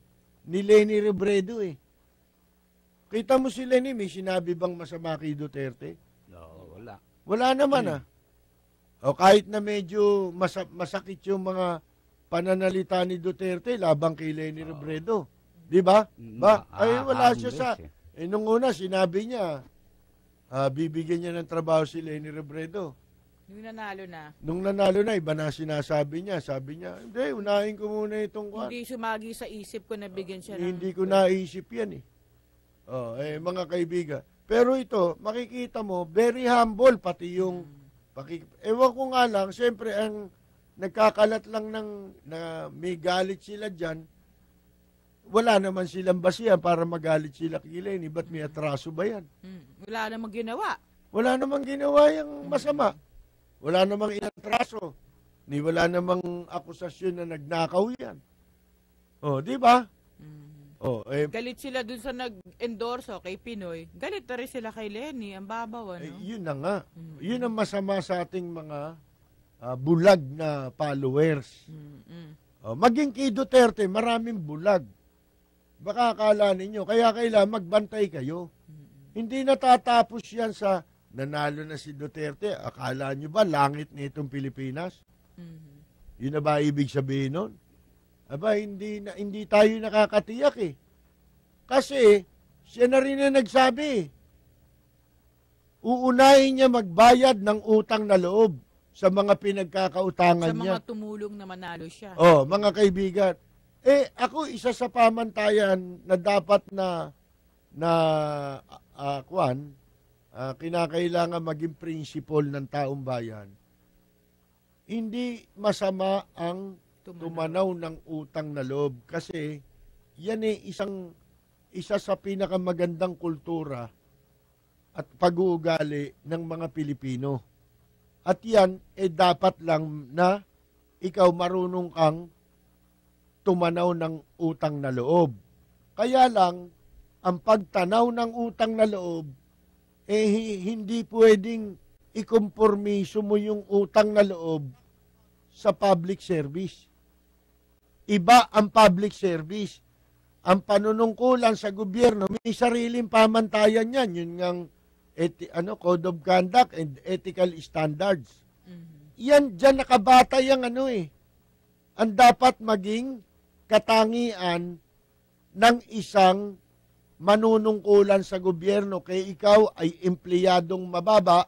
ni Leni Robredo eh. Kita mo si Leni, may sinabi bang masama kay Duterte? No, wala. Wala naman kahit na medyo masakit yung mga pananalita ni Duterte labang kay Leni Robredo. Di ba? Wala siya sa... nung una, sinabi niya, bibigyan niya ng trabaho si Leni Robredo. Yung nanalo na. Nung nanalo na, iba na sinasabi niya. Sabi niya, hindi, unahin ko muna itong kwan. Hindi sumagi sa isip ko na bigyan siya ng... Hindi ko naisip yan eh. Mga kaibigan. Pero ito, makikita mo, very humble, pati yung... Ewan ko nga lang, siyempre, ang nagkakalat lang na may galit sila dyan, wala naman silang basihan para magalit sila kila yun. Ba't may atraso ba yan? Wala namang ginawa. Wala namang ginawa yung masama. Wala namang inatraso. Ni wala namang akusasyon na nagnakaw yan. Di ba? Galit sila dun sa nag-endorso kay Pinoy. Galit na rin sila kay Lenny. Ang babaw, ano? Yun na nga. Yun ang masama sa ating mga bulag na followers. Maging kay Duterte, maraming bulag. Baka akala ninyo, kaya kailangan magbantay kayo. Hindi natatapos yan sa nanalo na si Duterte. Akala nyo ba langit na itong Pilipinas? Yun na ba ibig sabihin nun? Aba, hindi tayo nakakatiyak eh. Kasi, siya na rin na nagsabi. Uunahin niya magbayad ng utang na loob sa mga pinagkakautangan niya. Sa mga tumulong na manalo siya. Mga kaibigan. Ako isa sa pamantayan na dapat kinakailangan maging principle ng taong bayan. Hindi masama ang tumanaw ng utang na loob kasi yan isa sa pinakamagandang kultura at pag-uugali ng mga Pilipino. At yan dapat lang na ikaw marunong kang tumanaw ng utang na loob. Kaya lang ang pagtanaw ng utang na loob hindi pwedeng ikompormiso mo yung utang na loob sa public service. Iba ang public service. Ang panunungkulan sa gobyerno, may sariling pamantayan yan. Yun ngang Code of Conduct and Ethical Standards. Yan, dyan nakabatay ang ang dapat maging katangian ng isang manunungkulan sa gobyerno kaya ikaw ay empleyadong mababa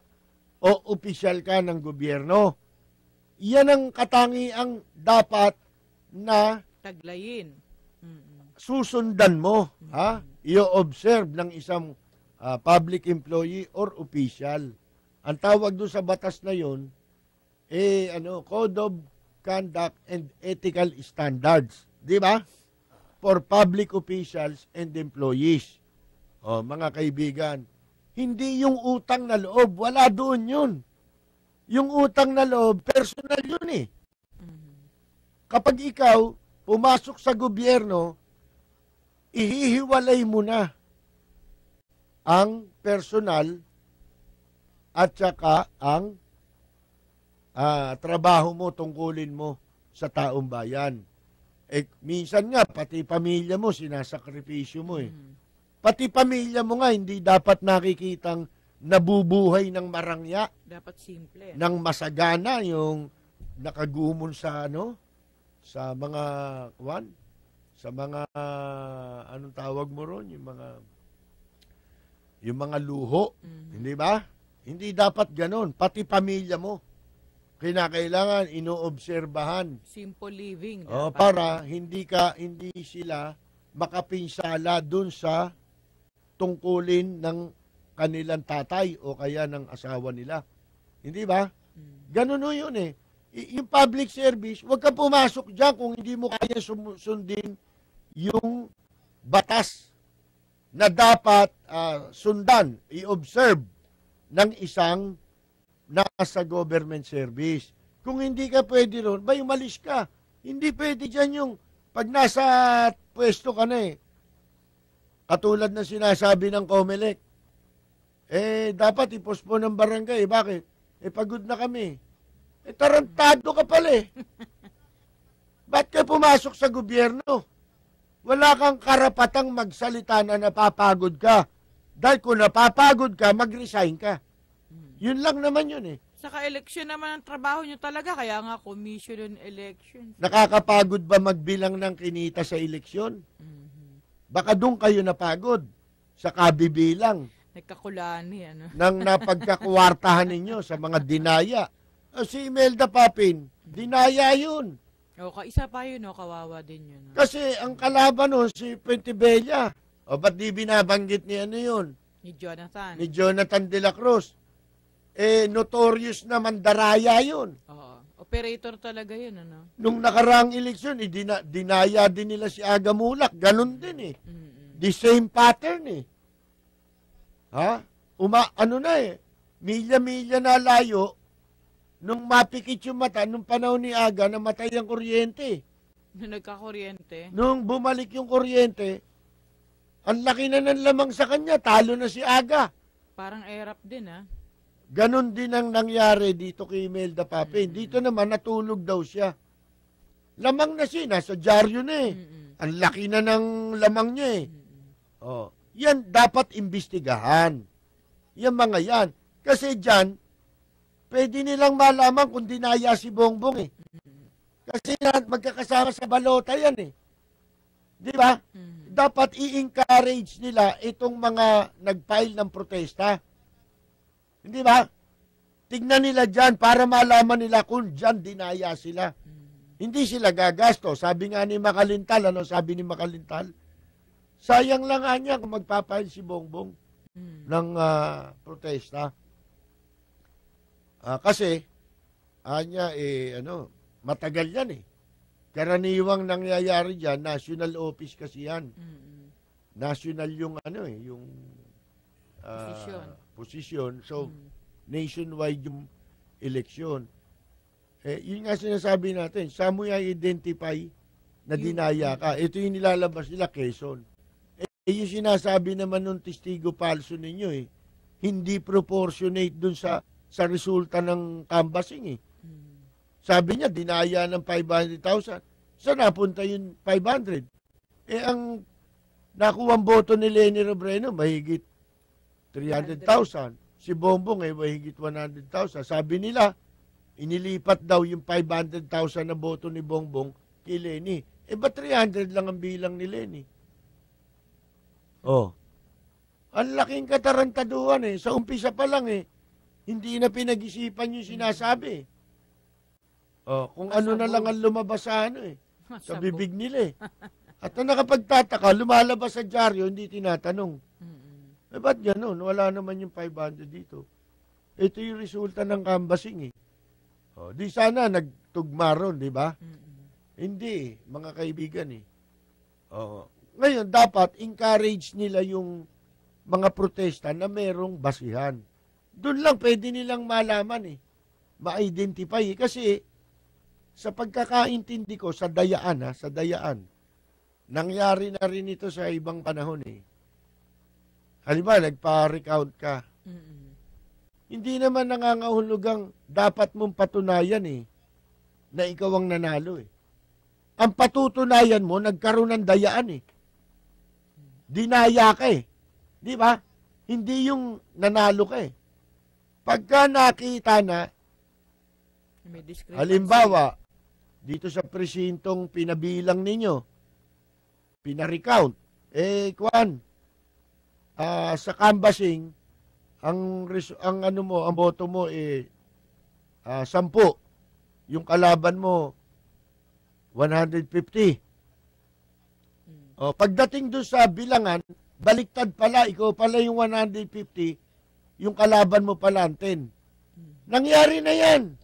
o opisyal ka ng gobyerno. Yan ang katangiang dapat na taglayin. Susundan mo, i-observe ng isang public employee or official. Ang tawag doon sa batas na yon Code of Conduct and Ethical Standards, di ba? For public officials and employees. Mga kaibigan, hindi yung utang na loob, wala doon yun. Yung utang na loob, personal yun eh. Kapag ikaw pumasok sa gobyerno, ihihiwalay mo na ang personal at saka ang trabaho mo, tungkulin mo sa taong bayan. Minsan nga, pati pamilya mo, sinasakripisyo mo eh. Pati pamilya mo nga, hindi dapat nakikitang nabubuhay ng marangya. Dapat simple. Nang masagana yung nakagumon sa sa mga sa mga anong tawag mo ron, yung mga luho, hindi ba? Hindi dapat ganon, pati pamilya mo. Kinakailangan inoobserbahan. Simple living. Para hindi sila makapinsala dun sa tungkulin ng kanilang tatay o kaya ng asawa nila. Hindi ba? Ganun yun eh. Yung public service, huwag ka pumasok dyan kung hindi mo kaya sundin yung batas na dapat sundan, i-observe ng isang nasa government service. Kung hindi ka pwede ron, umalis ka. Hindi pwede dyan yung pag nasa pwesto ka na katulad na sinasabi ng COMELEC, dapat ipospo ng barangay. Bakit? Pagod na kami. Tarantado ka pala Ba't ka pumasok sa gobyerno? Wala kang karapatang magsalita na napapagod ka. Dahil kung napapagod ka, mag-resign ka. Yun lang naman yun Saka eleksyon naman ang trabaho nyo talaga, kaya nga commission on elections. Nakakapagod ba magbilang ng kinita sa eleksyon? Baka doon kayo napagod sa kabibilang. Nagkakulani, Nang napagkakwartahan ninyo sa mga dinaya Si Imelda Papin, dinaya yun. O, isa pa yun, no? Kawawa din yun. No? Kasi ang kalaban nun, si Pentibella. O, ba't di binabanggit ni ano yun? Ni Jonathan. Ni Jonathan de la Cruz. Notorious na mandaraya yun. Oo. Operator talaga yun, ano? Nung nakaraang eleksyon, dinaya din nila si Aga Mulak. Ganon din eh. The same pattern eh. Ha? Ano na eh. Milya-milya na layo. Nung mapikit yung mata, nung panahon ni Aga, namatay ang kuryente. Nung nagka-kuryente. Nung bumalik yung kuryente, ang laki na ng lamang sa kanya, talo na si Aga. Parang erap din, ha? Ganon din ang nangyari dito kay Imelda Papin. Dito naman, natulog daw siya. Lamang na siya, nasa dyaryo na eh. Ang laki na ng lamang niya eh. Oh, yan dapat imbestigahan. Yan mga yan. Kasi dyan, pwede nilang malaman kung dinaya si Bongbong eh. Kasi magkakasama sa balota yan eh. Di ba? Dapat i-encourage nila itong mga nag-file ng protesta. Hindi ba? Tignan nila dyan para malaman nila kung dyan dinaya sila. Hindi sila gagasto. Sabi nga ni Makalintal, ano sabi ni Makalintal? Sayang lang nga niya kung magpapahil si Bongbong ng protesta. Kasi, matagal yan eh. Karaniwang nangyayari dyan, national office kasi yan. National yung posisyon. So, nationwide yung eleksyon. Yun nga sinasabi natin, saan mo i-identify na dinaya ka? Ito yung nilalabas nila, Quezon. Yung sinasabi naman ng testigo palso ninyo hindi proportionate dun sa resulta ng canvassing Sabi niya, dinaya ng 500,000. Saan napunta yung 500? Ang nakuha ang boto ni Leni Robredo, mahigit 300,000. Si Bongbong mahigit 100,000. Sabi nila, inilipat daw yung 500,000 na boto ni Bongbong kay Leni. Ba't 300 lang ang bilang ni Leni? Ang laking katarantaduhan Sa umpisa pa lang hindi na pinag-isipan yung sinasabi. Kung ano na lang ang lumabas sa sa bibig nila At ang nakapagtataka, lumalabas sa dyaryo, hindi tinatanong. Ba't gano'n? Wala naman yung 500 dito. Ito yung resulta ng canvassing di sana nagtugma ron, di ba? Hindi, mga kaibigan Ngayon, dapat encourage nila yung mga protesta na merong basihan. Doon lang pwede nilang malaman ma-identify kasi sa pagkakaintindi ko sa dayaan nangyari na rin ito sa ibang panahon Halimbawa, nagpa-recount ka. Hindi naman nangangahulugang dapat mong patunayan na ikaw ang nanalo Ang patutunayan mo, nagkaroon ng dayaan Dinaya ka Di ba? Hindi yung nanalo ka Pagka nakita na, halimbawa, dito sa presintong pinabilang ninyo, pina-recount, sa canvassing, ang boto mo 10. Yung kalaban mo 150. Pagdating doon sa bilangan, baliktad pala, ikaw pala yung 150, yung kalaban mo pala 10. Nangyari na yan.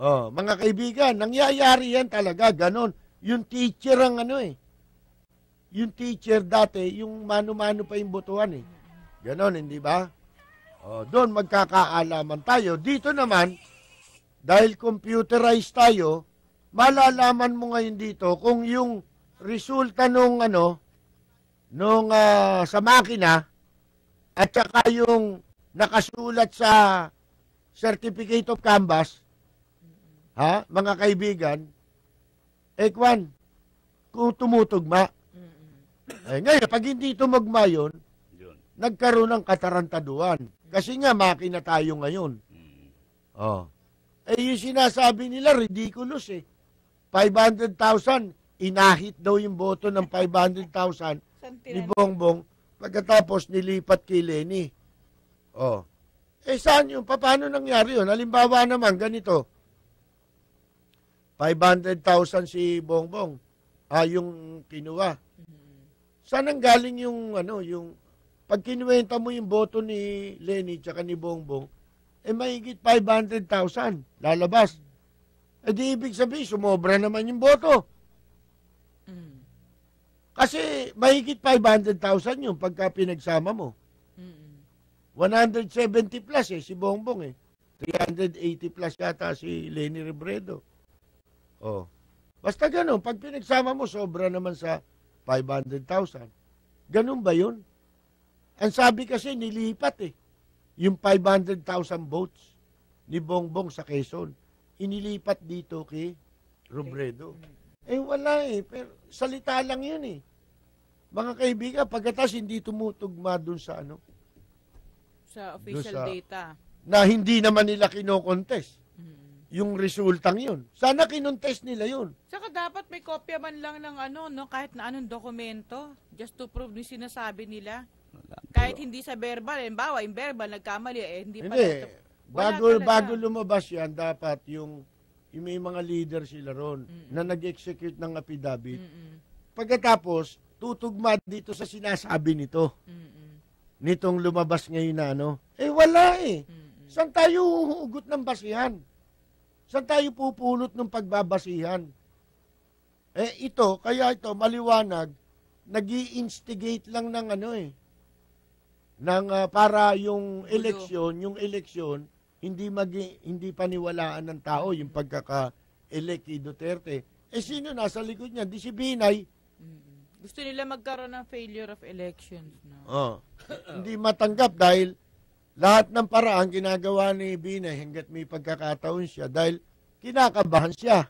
Mga kaibigan, nangyayari yan talaga, ganon. Yung teacher ang yung teacher dati, yung mano-mano pa yung botohan Ganon, hindi ba? Doon magkakaalaman tayo. Dito naman, dahil computerized tayo, malalaman mo ngayon dito kung yung resulta nung sa makina at saka yung nakasulat sa Certificate of Canvass, mga kaibigan, kung tumutugma. Ngayon, pag hindi tumugma yun, nagkaroon ng katarantaduan. Kasi nga, makina tayo ngayon. Yung sinasabi nila, ridiculous 500,000, inahit daw yung boto ng 500,000 ni Bongbong, pagkatapos nilipat kay Leni. Saan yun? Paano nangyari yun? Halimbawa naman, ganito. 500,000 si Bongbong. Yung kinuha. Saan ang galing yung, yung, pag kinuwenta mo yung boto ni Lenny tsaka ni Bongbong, mahigit 500,000 lalabas. Di ibig sabihin, sumobra naman yung boto. Kasi mahigit 500,000 yung pagka pinagsama mo. 170 plus si Bongbong 380 plus yata si Lenny Robredo. Basta ganun, pag pinagsama mo, sobra naman sa 500,000. Ganun ba yun? Ang sabi kasi nilipat yung 500,000 votes ni Bongbong sa Quezon. Inilipat dito kay Robredo. Wala pero salita lang yun Mga kaibigan, pagkatas hindi tumutugma dun sa sa official data. Na hindi naman nila kinokontest. Yung resultang yun. Sana kinontest nila yun. Saka dapat may kopya man lang ng kahit na anong dokumento, just to prove yung sinasabi nila. Kahit hindi sa verbal, bawa yung verbal, nagkamali, hindi pa. Bago lumabas yan, dapat yung may mga leader sila ron na nag-execute ng affidavit. Pagkatapos, tutugma dito sa sinasabi nito. Nitong lumabas ngayon na wala Saan tayo huhugot ng basihan? Saan tayo pupulot ng pagbabasihan? Kaya ito, maliwanag, nag-i-instigate lang ng para yung eleksyon, hindi paniwalaan ng tao yung pagkaka-elect kay Duterte. Sino nasa likod niya? Di si Binay. Gusto nila magkaroon ng failure of elections. No? Hindi matanggap dahil lahat ng paraan ginagawa ni Binay hanggat may pagkakataon siya dahil kinakabahan siya.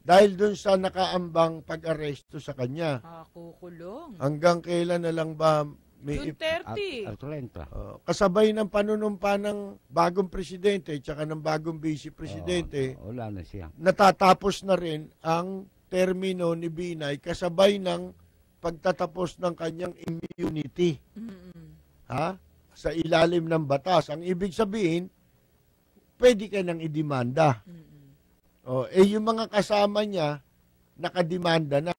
Dahil dun sa nakaambang pag-aresto sa kanya. Kukulong. Hanggang kailan na lang ba June 30. Kasabay ng panunumpa ng bagong presidente at saka ng bagong vice-presidente, wala na siya. Natatapos na rin ang termino ni Binay kasabay ng pagtatapos ng kanyang immunity. Sa ilalim ng batas. Ang ibig sabihin, pwede ka nang idemanda. Yung mga kasama niya, nakademanda na.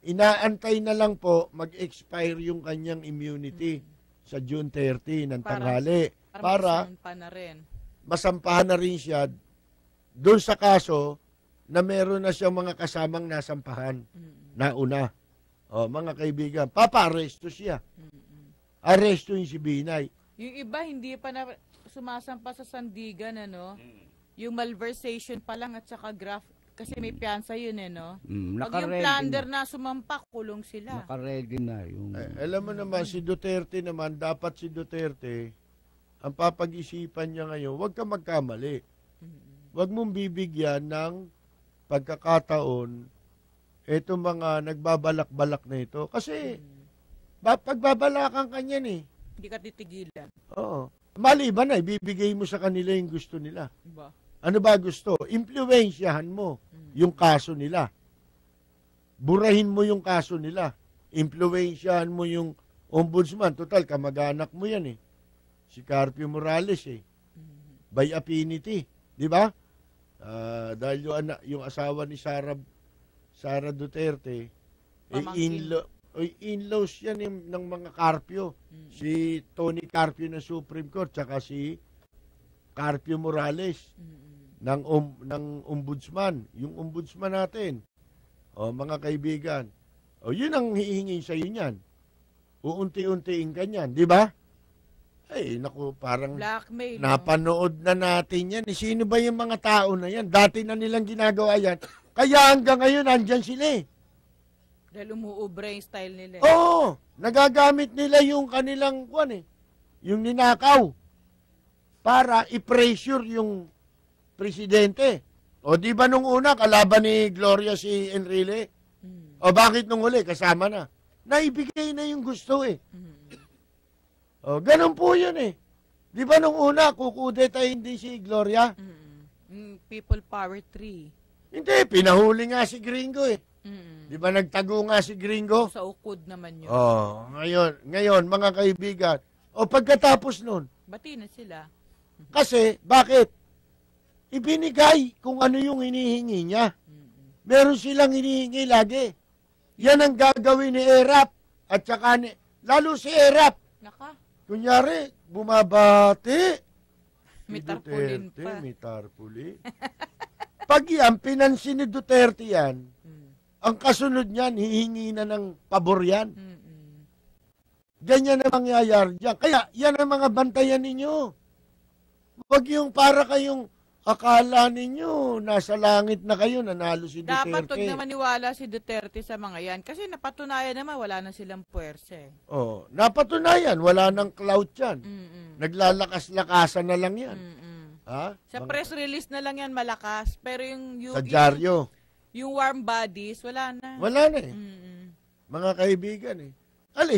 Inaantay na lang po mag-expire yung kanyang immunity sa June 30 ng tanghali. Para masampahan na rin siya doon sa kaso na meron na siyang mga kasamang nasampahan na una. Mga kaibigan, papa-aresto siya. Aresto yung si Binay. Yung iba, hindi pa na sumasampa sa sandigan, Yung malversation pa lang at saka graft. Kasi may piyansa yun Pag yung plunder na sumampak, kulong sila. Nakaready na yung... alam mo naman, si Duterte naman, dapat si Duterte, ang papag-isipan niya ngayon, huwag ka magkamali. Huwag mong bibigyan ng pagkakataon itong mga nagbabalak-balak na ito. Kasi, pagbabalakan ka niyan Hindi ka titigilan. Oo. Maliban na, ibibigay mo sa kanila yung gusto nila. Diba? Ano ba gusto? Impluwensyahan mo yung kaso nila. Burahin mo yung kaso nila. Impluwensyahan mo yung ombudsman. Total, kamag-anak mo yan Si Carpio Morales By affinity. Di ba? Dahil yung asawa ni Sara Duterte, in-laws yan ng mga Carpio. Si Tony Carpio ng Supreme Court, tsaka si Carpio Morales ng ombudsman. Yung ombudsman natin. Mga kaibigan. Yun ang hihingin sa iyo niyan. Uunti-untiin ka niyan. Di ba? Naku, parang blackmail, napanood na natin yan. Sino ba yung mga tao na yan? Dati na nilang ginagawa yan. Kaya hanggang ngayon, andyan sila Dahil umuubra yung style nila. Oo. Nagagamit nila yung kanilang yung ninakaw para i-pressure yung presidente. Di ba nung una, kalaban ni Gloria si Enrile? Bakit nung huli? Kasama na. Naibigay na yung gusto ganun po yun Di ba nung una, kukudetahin din si Gloria? People Power 3. Hindi, pinahuli nga si Gringo Di ba nagtago nga si Gringo? Sa ukod naman yun. Ngayon, mga kaibigan, O pagkatapos nun, Bati na sila. kasi, bakit? Ibinigay kung ano yung hinihingi niya. Meron silang hinihingi lagi. Yan ang gagawin ni Erap. At saka lalo si Erap. Naka, Kunyari, bumabati. may Si tarpaulin Duterte, pa. May tarpaulin. Pag yan, pinansin ni Duterte yan, ang kasunod niyan, hihingi na ng pabor yan. Ganyan na mangyayari dyan. Kaya, yan ang mga bantayan ninyo. Huwag yung para kayong akala ninyo, nasa langit na kayo, nanalo si Duterte. Dapat huwag na maniwala si Duterte sa mga yan. Kasi napatunayan naman, wala na silang puwersa eh. Oh, napatunayan, wala nang clout yan. Mm-mm. Naglalakas-lakasan na lang yan. Mm-mm. Ha? Sa press release na lang yan malakas. Pero Sa dyaryo. yung warm bodies, wala na. Wala na eh. Mm-mm. Mga kaibigan eh.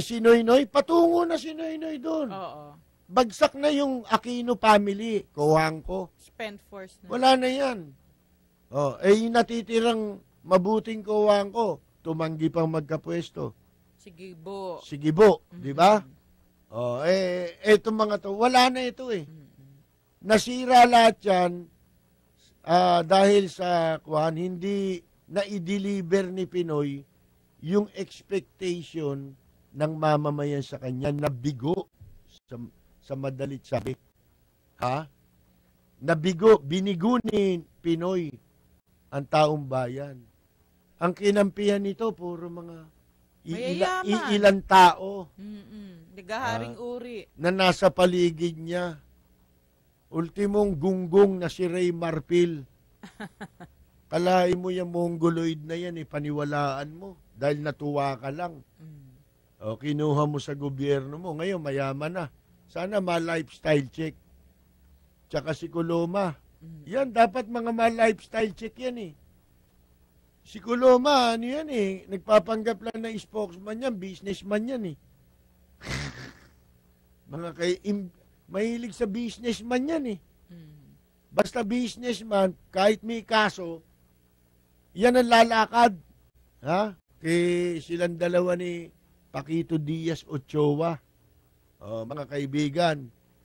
Si Noynoy, patungo na si Noynoy doon. Oo. Bagsak na yung Aquino family, kuwang ko. Spent force na. Wala na yan. Yung natitirang mabuting kuwang ko, tumanggi pang magkapwesto. Sige, Bo. Sige bo, di ba? Etong mga to, wala na ito eh. Nasira lahat yan dahil sa hindi na-deliver ni Pinoy yung expectation ng mamamayan sa kanya na bigo sa madalit sabi. Nabigo, binigo ni Pinoy ang taong bayan. Ang kinampihan nito, puro mga ilang tao Nagaharing uri. na nasa paligid niya. Ultimong gunggong na si Ray Marpil. Kalahin mo yung mongoloid na yan, paniwalaan mo. Dahil natuwa ka lang. Kinuha mo sa gobyerno mo. Ngayon, mayaman na. Sana ma-lifestyle check. Tsaka si Coloma. Yan, dapat mga ma-lifestyle check yan Si Coloma, ano yan nagpapanggap lang na spokesman yan, businessman yan mahilig sa businessman yan Basta businessman, kahit may kaso, yan ang lalakad. Silang dalawa ni Paquito Diaz Ochoa. Mga kaibigan,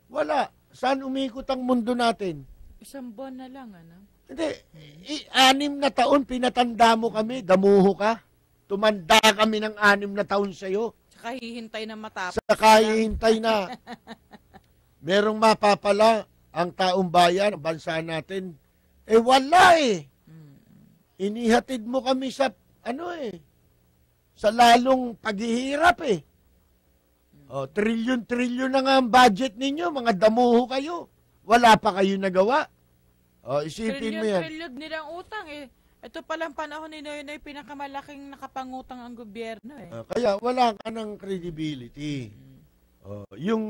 wala. Saan umikot ang mundo natin? Isang buwan na lang, ano? Hindi. 6 na taon pinatanda mo kami. Damuho ka. Tumanda kami ng 6 na taon sa'yo. Saka hihintay na matapos. Saka hihintay na. Merong mapapala ang taong bayan, ang bansa natin. Wala Inihatid mo kami sa, sa lalong paghihirap trilyon-trilyon na nga ang budget ninyo, mga damuho kayo. Wala pa kayo nagawa. Isipin mo yan. Trilyon nilang utang Ito palang panahon ni Noynoy, pinakamalaking nakapangutang ang gobyerno Kaya wala ka ng credibility. Yung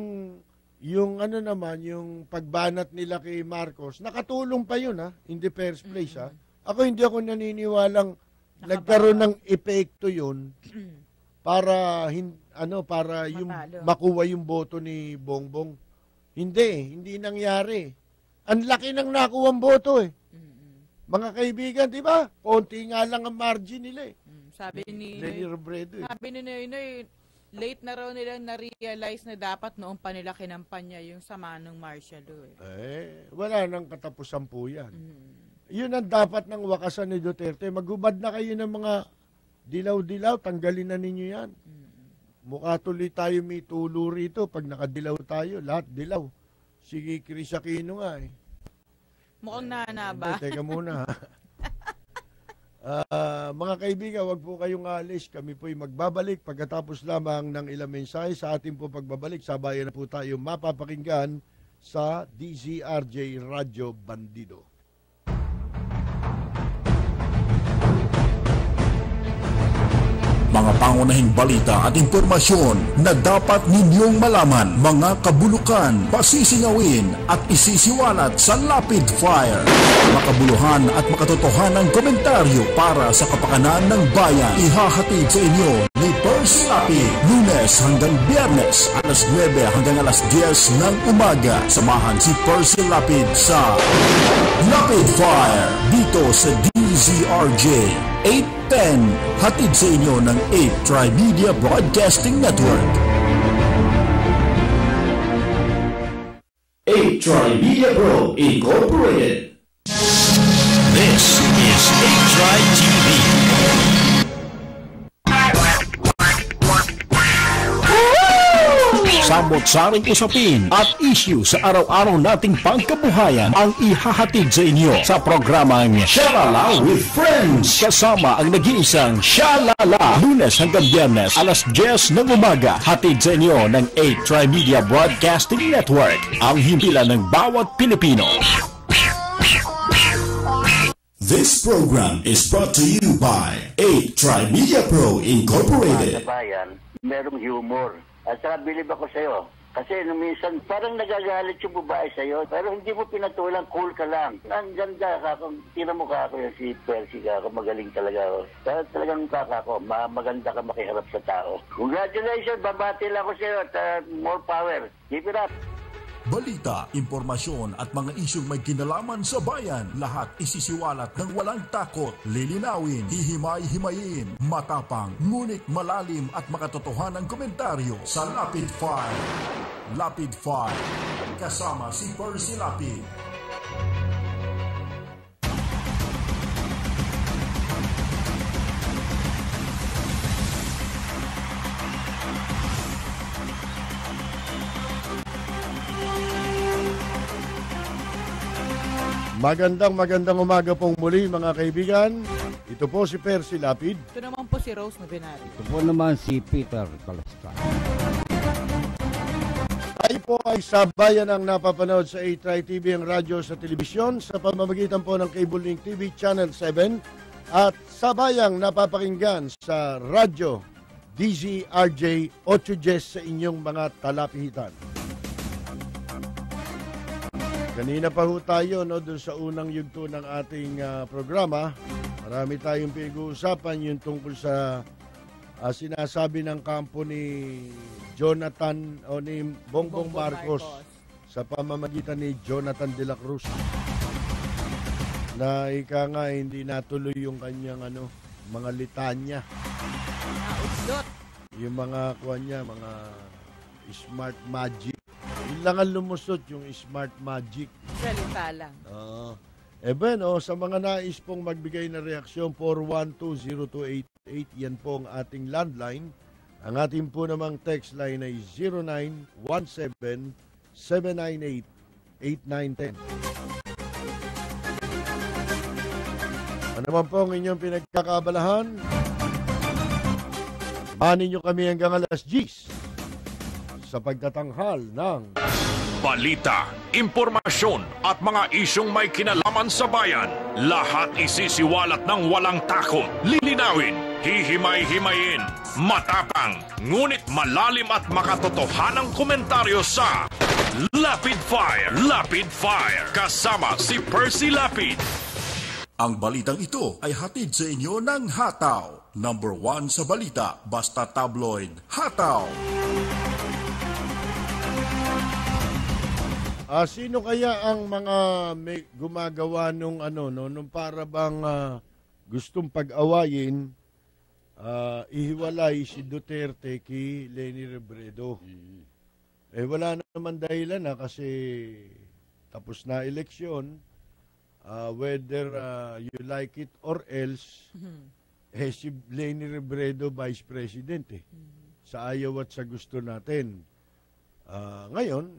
yung pagbanat nila kay Marcos, nakatulong pa yun in the first place Hindi ako naniniwalang nagkaroon ng epekto yun para yung makuha yung boto ni Bongbong. Hindi nangyari. Ang laki ng nakuha ang boto Mga kaibigan, di ba? Konti nga lang ang margin nila Sabi ni Robredo Sabi ni Noynoy, late na raw nilang na-realize na dapat noong pa nila kinampanya yung sama ng martial law wala nang katapusan po yan. Yun ang dapat ng wakasan ni Duterte. Maghubad na kayo ng mga dilaw-dilaw, tanggalin na ninyo yan. Mukha tuloy tayo may tulo rito. Pag nakadilaw tayo, lahat dilaw. Sige, Chris Aquino nga Mukhang nanaba. Teka muna mga kaibigan, wag po kayong alis. Kami po'y magbabalik pagkatapos lamang ng ilang mensahe. Sa ating po pagbabalik, sabayan na po tayo mapapakinggan sa DZRJ Radyo Bandido. Mga pangunahing balita at impormasyon na dapat ninyong malaman, mga kabulukan, pasisingawin at isisiwalat sa Lapid Fire. Makabuluhan at makatotohanang komentaryo para sa kapakanan ng bayan. Ihahatid sa inyo ni Percy Lapid, Lunes hanggang Biyernes, alas 9 hanggang alas 10 ng umaga. Samahan si Percy Lapid sa Lapid Fire dito sa DZRJ 810, hatid sa inyo ng 8 Trimedia Broadcasting Network. A-Tri Media Pro Incorporated. This is A-Tri TV. Samot-saring usapin at issue sa araw-araw nating pangkabuhayan ang ihahatid sa inyo sa programang Shalala with Friends. Kasama ang nag-iisang Shalala. Lunes hanggang Biyernes, alas 10 ng umaga. Hatid sa inyo ng A-Tri Media Broadcasting Network. Ang himpilan ng bawat Pilipino. This program is brought to you by A-Tri Media Pro Incorporated. Sa bayan, merong humor. At saka bilib ako sa'yo. Kasi nung minsan, parang nagagalit yung babae sa'yo. Pero hindi mo pinatulang, cool ka lang. Ang ganda ka. Tira mo ka ako yung si Percy ka ako. Magaling talaga ako. Talagang kaka ako. Maganda ka makiharap sa tao. Congratulations! Babati lang ako sa'yo at more power. Keep it up! Balita, impormasyon at mga isyong may kinalaman sa bayan, lahat isisiwalat ng walang takot, lilinawin, hihimay-himayin, matapang, ngunit malalim at makatotohanang komentaryo sa Lapid Fire. Lapid Fire, kasama si Percy Lapid. Magandang umaga pong muli mga kaibigan. Ito po si Percy Lapid. Ito naman po si Rose Novenari. Ito po naman si Peter Calasta. Tayo po ay sabayan ang napapanood sa A-Tri TV, ang radyo sa telebisyon sa pamamagitan po ng Cable Link TV Channel 7 at sabayang napapakinggan sa radyo DZRJ 8 sa inyong mga talapihitan. Kanina pa ho tayo doon sa unang yugto ng ating programa. Marami tayong pinag-uusapan yung tungkol sa sinasabi ng kampo ni Jonathan o ni Bongbong Marcos sa pamamagitan ni Jonathan de la Cruz. Na ika nga hindi natuloy yung kanyang mga litanya. Nauslot. Yung mga mga smart magic. Yun lang ang lumusot, yung smart magic. Salita lang. Sa mga nais pong magbigay na reaksyon, 412-0288, yan po ang ating landline. Ang ating po namang text line ay 0917-798-8910. Ano naman po ang inyong pinagkakabalahan? Manin nyo kami hanggang alas 10 sa pagtatanghal ng Balita, impormasyon at mga isyong may kinalaman sa bayan. Lahat isisiwalat ng walang takot, lilinawin, hihimay-himayin, matapang, ngunit malalim at makatotohanang komentaryo sa Lapid Fire. Lapid Fire, kasama si Percy Lapid. Ang balitang ito ay hatid sa inyo ng Hataw. Number 1 sa balita, basta tabloid, Hataw. Sino kaya ang mga may gumagawa nung nung para bang gustong pag-awayin, ihiwalay si Duterte kay Leni Robredo? Wala naman dahilan kasi tapos na eleksyon, whether you like it or else, si Leni Robredo Vice President sa ayaw at sa gusto natin. Ngayon,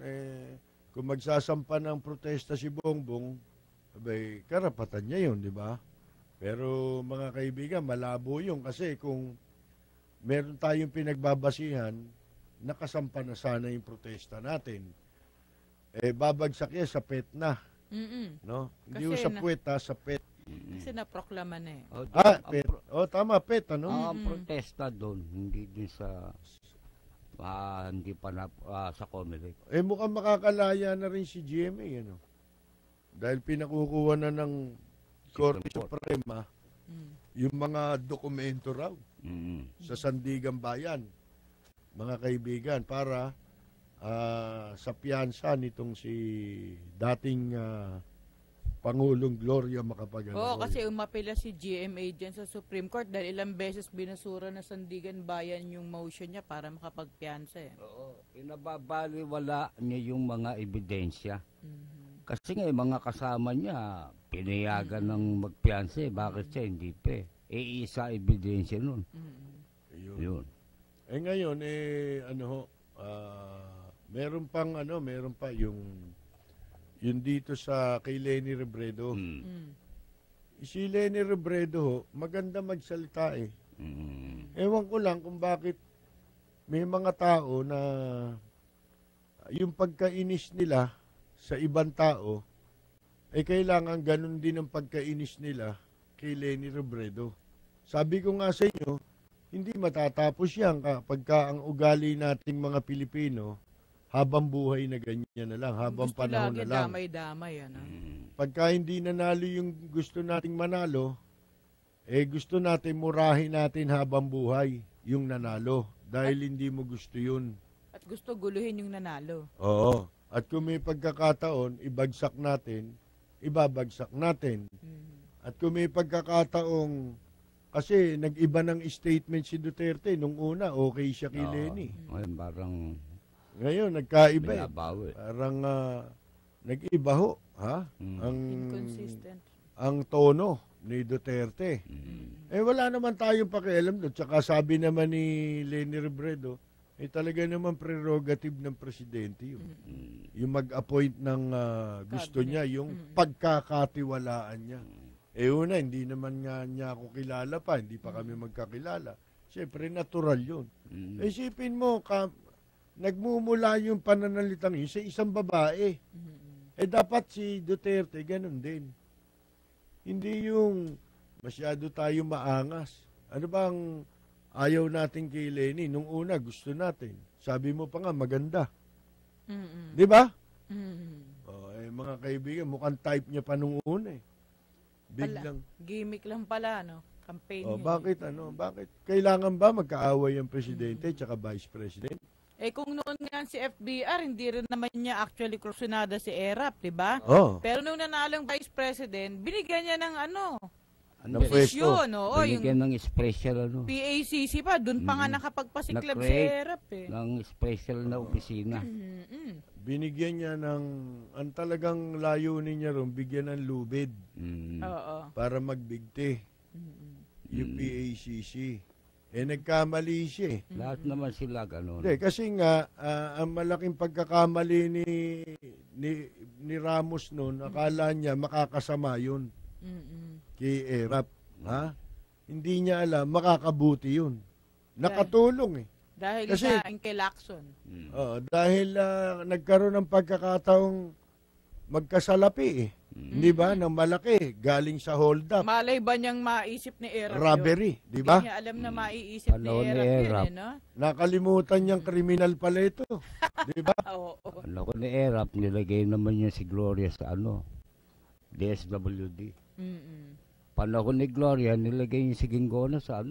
kung magsasampa ng protesta si Bongbong, karapatan niya yun, di ba? Pero mga kaibigan, malabo yun kasi kung meron tayong pinagbabasihan, nakasampa na sana yung protesta natin. Babagsak yan sa pet na. No? Hindi yung sa puwet, sa pet. Kasi naproklama na pet. Tama, pet, Ang protesta doon, hindi din sa... hindi pa na sa Comelec. Mukhang makakalaya na rin si GMA, dahil pinakukuha na ng Korte Suprema yung mga dokumento raw sa Sandigan Bayan, mga kaibigan, para sa piyansa nitong si dating Pangulong Gloria Macapagal. Oo, kasi umapila si GMA dyan sa Supreme Court dahil ilang beses binasura na Sandigan Bayan yung motion niya para makapagpiyansa. Oo, pinababaliwala niya yung mga ebidensya. Kasi nga yung mga kasama niya, pinayagan ng magpiyansa. Bakit siya hindi pa? Isa ebidensya nun. Yun. Ngayon, meron pa yung dito sa kay Lenny Robredo. Si Lenny Robredo, maganda magsalita eh. Ewan ko lang kung bakit may mga tao na yung pagkainis nila sa ibang tao, kailangan ganun din ang pagkainis nila kay Lenny Robredo. Sabi ko nga sa inyo, hindi matatapos yan pagka ang ugali nating mga Pilipino, habang buhay na ganyan na lang, habang panahon na lang. Damay-damay, ano? Pagka hindi nanalo yung gusto nating manalo, gusto natin murahin natin habang buhay yung nanalo. Dahil hindi mo gusto yun. At gusto guluhin yung nanalo. Oo. At kung may pagkakataon, ibabagsak natin. At kung may pagkakataong, kasi nag-iba ng statement si Duterte, nung una, okay siya kay Lenny. Parang ngayon, nagkaiba eh. binabawi. Parang nag-iba ho. Inconsistent. Ang tono ni Duterte. Wala naman tayong pakialam doon. Tsaka sabi naman ni Lenny Robredo, talaga naman prerogative ng presidente yun. Yung mag-appoint ng gusto niya, yung pagkakatiwalaan niya. Una, hindi naman nga niya ako kilala pa, hindi pa kami magkakilala. Siyempre, natural yun. Isipin mo, nagmumula yung pananalitang yun sa isang babae. Dapat si Duterte, ganun din. Hindi yung masyado tayo maangas. Ano bang ayaw natin kay Lenny? Nung una, gusto natin. Sabi mo pa nga, maganda. Di ba? Mga kaibigan, mukhang type niya pa nung una eh. Biglang. Gimmick lang pala, no? Campaign niya. Bakit? Kailangan ba magkaaway ang presidente tsaka vice president? Kung noon nga si FBR, hindi rin naman niya actually kursunada si ERAP, di ba? Pero nung nanalong vice president, binigyan niya ng posisyon. Binigyan ng special PACC pa, dun pa nga nakapagpasiklab si ERAP eh. Ng special na opisina. Binigyan niya ang talagang layunin niya ron, bigyan ng lubid. Para magbigti. Yung PACC. Nagkamali siya eh. Lahat naman sila ganun. Kasi nga, ang malaking pagkakamali ni Ramos noon, akala niya makakasama yun. Kay ERAP. Hindi niya alam, makakabuti yun. Nakatulong eh. Dahil kasi, kay Lacson. Dahil nagkaroon ng pagkakataong magkasalapi eh. Di ba? Nang malaki, galing sa hold up. Malay ba niyang maisip ni ERAP robbery, di ba? Hindi niya alam na maiisip ni ERAP yun, no? Nakalimutan niyang kriminal pala ito. Di ba? Ano ko ni ERAP, nilagay naman niya si Gloria sa DSWD. Panahon ni Gloria, nilagay niya si Ginggona sa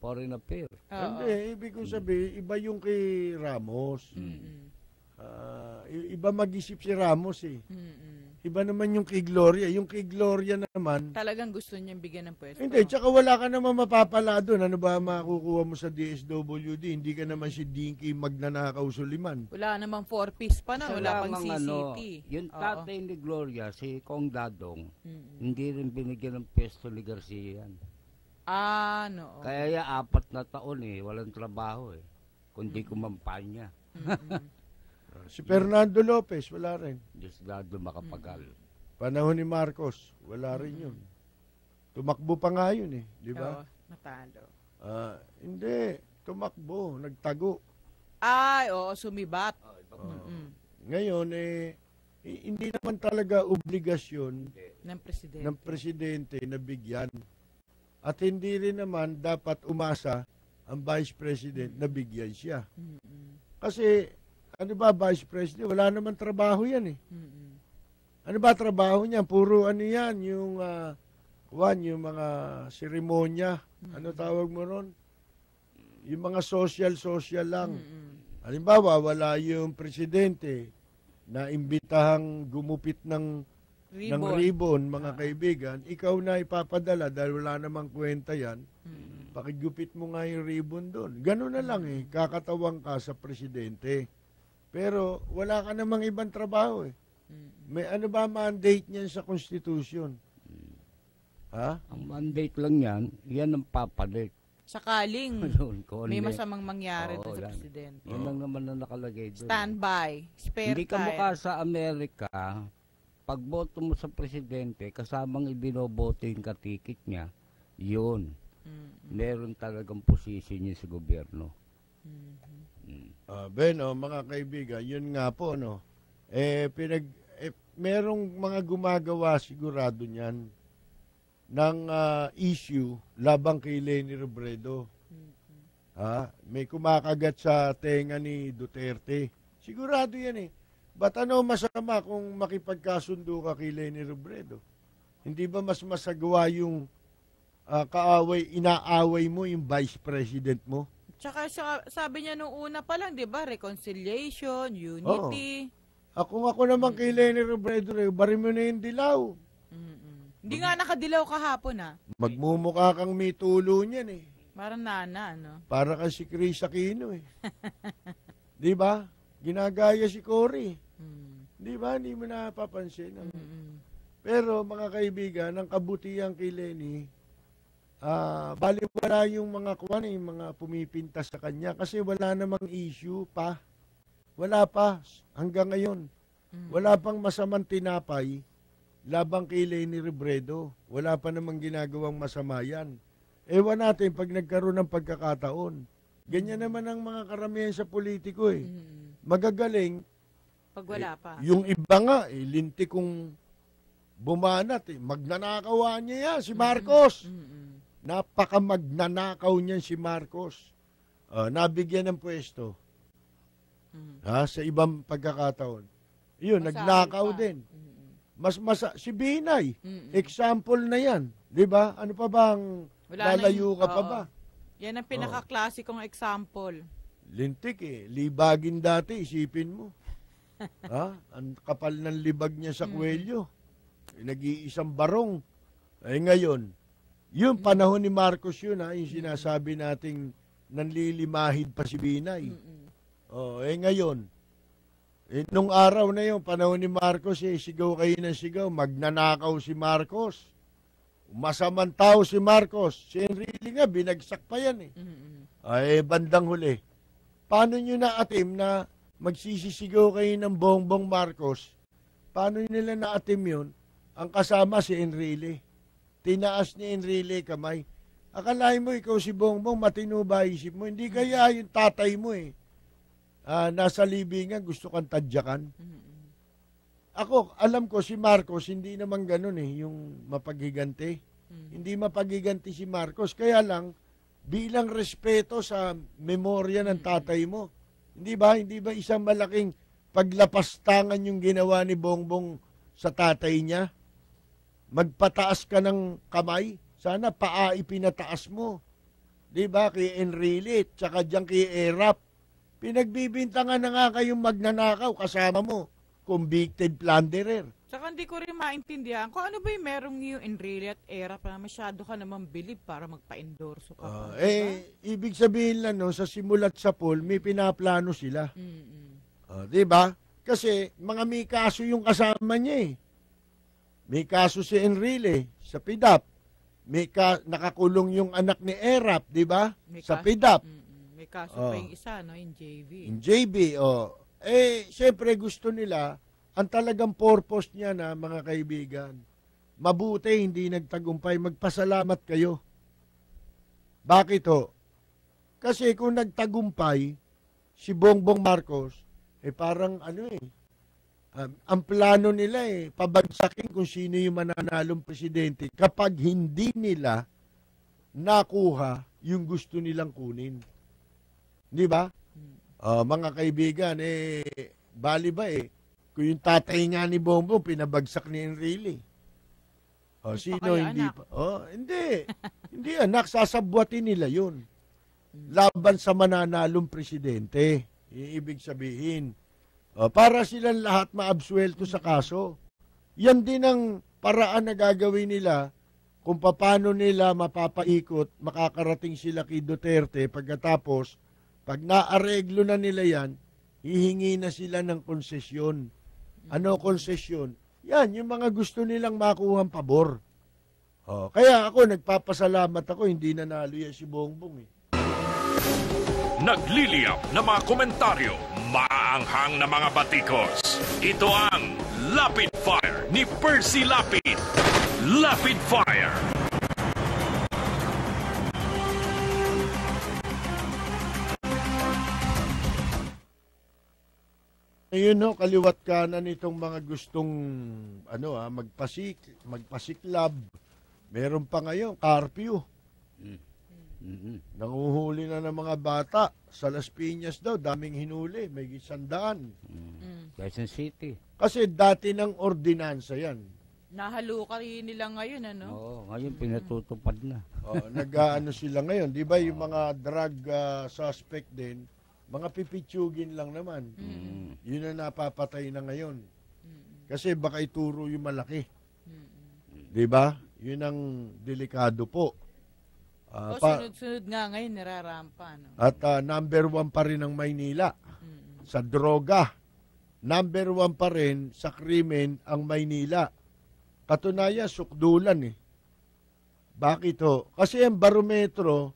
Foreign Affairs. Hindi, ibig ko sabihin, iba yung kay Ramos. Iba mag-isip si Ramos eh. Iba naman yung kay Gloria. Yung kay Gloria naman, talagang gusto niyang bigyan ng pwesto. Hindi, tsaka wala ka naman mapapala doon. Ano ba makukuha mo sa DSWD? Hindi ka naman si Dinky Magnanakaw Suliman. Wala namang 4-piece pa na. Wala pang CCT. Yung tatay ni Gloria, si Kong Dadong, hindi rin binigyan ng pwesto ni Garcia yan. No. Kaya 4 na taon walang trabaho kundi kumampanya. Si Fernando Lopez, wala rin. Diosdado Macapagal. Panahon ni Marcos, wala rin yun. Tumakbo pa nga yun di ba? Natalo. Hindi, tumakbo, nagtago. Sumibat. Ngayon, hindi naman talaga obligasyon ng presidente na bigyan. At hindi rin naman dapat umasa ang vice president na bigyan siya. Kasi, ano ba vice president? Wala naman trabaho yan Ano ba trabaho niya? Puro yan, yung mga seremonya. Ano tawag mo ron? Yung mga social lang. Halimbawa, wala yung presidente na imbitahang gumupit ng ribbon, mga kaibigan, ikaw na ipapadala dahil wala namang kwenta yan, pakigupit mo nga yung ribbon doon. Ganun na lang kakatawang ka sa presidente. Pero wala ka namang ibang trabaho May ano ba mandate niyan sa Constitution? Ha? Ang mandate lang yan ang papalit. Sakaling Kung may hindi- masamang mangyari doon sa yan. presidente. Yan lang naman na nakalagay doon. Standby. Spare Hindi ka time. mukha sa Amerika, pag boto mo sa presidente, kasamang ibinoboto yung katikit niya, yun. Meron talagang posisyon niya sa gobyerno. Mga kaibigan, yun nga po, no? Merong mga gumagawa sigurado niyan ng issue labang kay Leni Robredo. May kumakagat sa tenga ni Duterte. Sigurado yan Ba't masama kung makipagkasundo ka kay Leni Robredo? Hindi ba mas masagawa yung inaaway mo yung vice president mo? Tsaka sabi niya nung una pa lang, di ba, reconciliation, unity. Kung ako naman kay Leni Robredo, bari mo na yung dilaw. Hindi nga nakadilaw kahapon Magmumukha kang may tulo niyan Parang nana, no? Para kang si Chris Aquino Di ba? Ginagaya si Cory. Di ba? Hindi mo napapansin. Pero mga kaibigan, ang kabutihan kay Leni, baliwala yung mga mga pumipintas sa kanya kasi wala namang issue pa. Wala pa hanggang ngayon. Wala pang masamang tinapay labang kay Leni Robredo. Wala pa namang ginagawang masama yan. Ewan natin pag nagkaroon ng pagkakataon. Ganyan naman ang mga karamihan sa politiko Magagaling. Pag wala pa. Yung iba nga, linti kong bumanat Magnanakawan niya yan, si Marcos. Napaka magnanakaw niyan si Marcos. Nabigyan ng pwesto. Sa ibang pagkakataon. Yun, nagnakaw din. Si Binay, example na yan. Di ba? Ano pa bang lalayo ka pa ba? Yan ang pinaka-klasikong example. Lintik libagin dati, isipin mo. Ang kapal ng libag niya sa kwelyo. Nag-iisang barong. Ngayon, yung panahon ni Marcos yun, yung sinasabi nating nanlilimahid pa si Binay. Ngayon, nung araw na yun, panahon ni Marcos, sigaw kayo ng sigaw, magnanakaw si Marcos. Masamang tao si Marcos. Si Enrile nga, binagsak pa yan bandang huli. Paano nyo naatim na magsisisigaw kayo ng Bongbong Marcos? Paano nila naatim yun? Ang kasama si Enrile. Tinaas ni Enrile kamay. Akalain mo ikaw si Bongbong, matino ba isip mo? Hindi kaya yung tatay mo nasa libingan, gusto kang tadyakan. Ako, alam ko si Marcos, hindi naman ganun yung mapaghiganti. Hindi mapaghiganti si Marcos. Kaya lang, bilang respeto sa memorya ng tatay mo. Hindi ba isang malaking paglapastangan yung ginawa ni Bongbong sa tatay niya? Magpataas ka ng kamay, sana paa ipinataas mo. Di ba? Kay Enrile, tsaka dyan kay Erap. Pinagbibintangan na nga kayong magnanakaw, kasama mo, convicted plunderer. Saka hindi ko rin maintindihan kung ano ba yung merong yung Enrile at Erap na masyado ka naman bilib para magpa-endorso ka. Ibig sabihin lang, sa simulat sa poll, may pinaplano sila. Di ba? Kasi mga may kaso yung kasama niya May kaso si Enrile sa PIDAP. Nakakulong yung anak ni Erap, di ba? Sa PIDAP. May kaso pa yung isa, yung JV. Yung JV, siyempre gusto nila, ang talagang purpose niya na mga kaibigan, mabuti hindi nagtagumpay, magpasalamat kayo. Bakit Kasi kung nagtagumpay, si Bongbong Marcos, parang ang plano nila pabagsakin kung sino yung mananalong presidente kapag hindi nila nakuha yung gusto nilang kunin. Di ba? Mga kaibigan, bali ba kung yung tatay nga ni Bongbong pinabagsak ni Enrile. Sino hindi anak? pa? Hindi. Hindi anak, sasabwatin nila yun. Laban sa mananalong presidente. Ibig sabihin, para silang lahat maabsuelto sa kaso. Yan din ang paraan na gagawin nila kung paano nila mapapaikot, makakarating sila kay Duterte pagkatapos, pag naareglo na nila yan, hihingi na sila ng konsesyon. Ano konsesyon? Yan, yung mga gusto nilang makuhang pabor. Kaya ako, nagpapasalamat ako, hindi nanalo yan si Bongbong eh. Nagliliyap na mga komentaryo, maaanghang na mga batikos. Ito ang Lapid Fire ni Percy Lapid. Lapid Fire. Ayun no, kaliwat kanan itong mga gustong magpasiklab. Meron pa ngayon, curfew. Nanguhuli na ng mga bata. Sa Las Piñas daw, daming hinuli. May 100. Quezon City. Kasi dati ng ordinansa yan. Nahaluka rin nila ngayon, ano? Oo, ngayon pinatutupad na. Nag-ano sila ngayon. Di ba yung mga drug suspect din, mga pipitsugin lang naman. Yun na napapatay na ngayon. Kasi baka ituro yung malaki. Di ba? Yun ang delikado po. Sunod-sunod nga ngayon, nirarampa. No? At number 1 pa rin ang Maynila sa droga. Number 1 pa rin sa krimen ang Maynila. Katunayan, sukdulan eh. Bakit ho? Kasi ang barometro,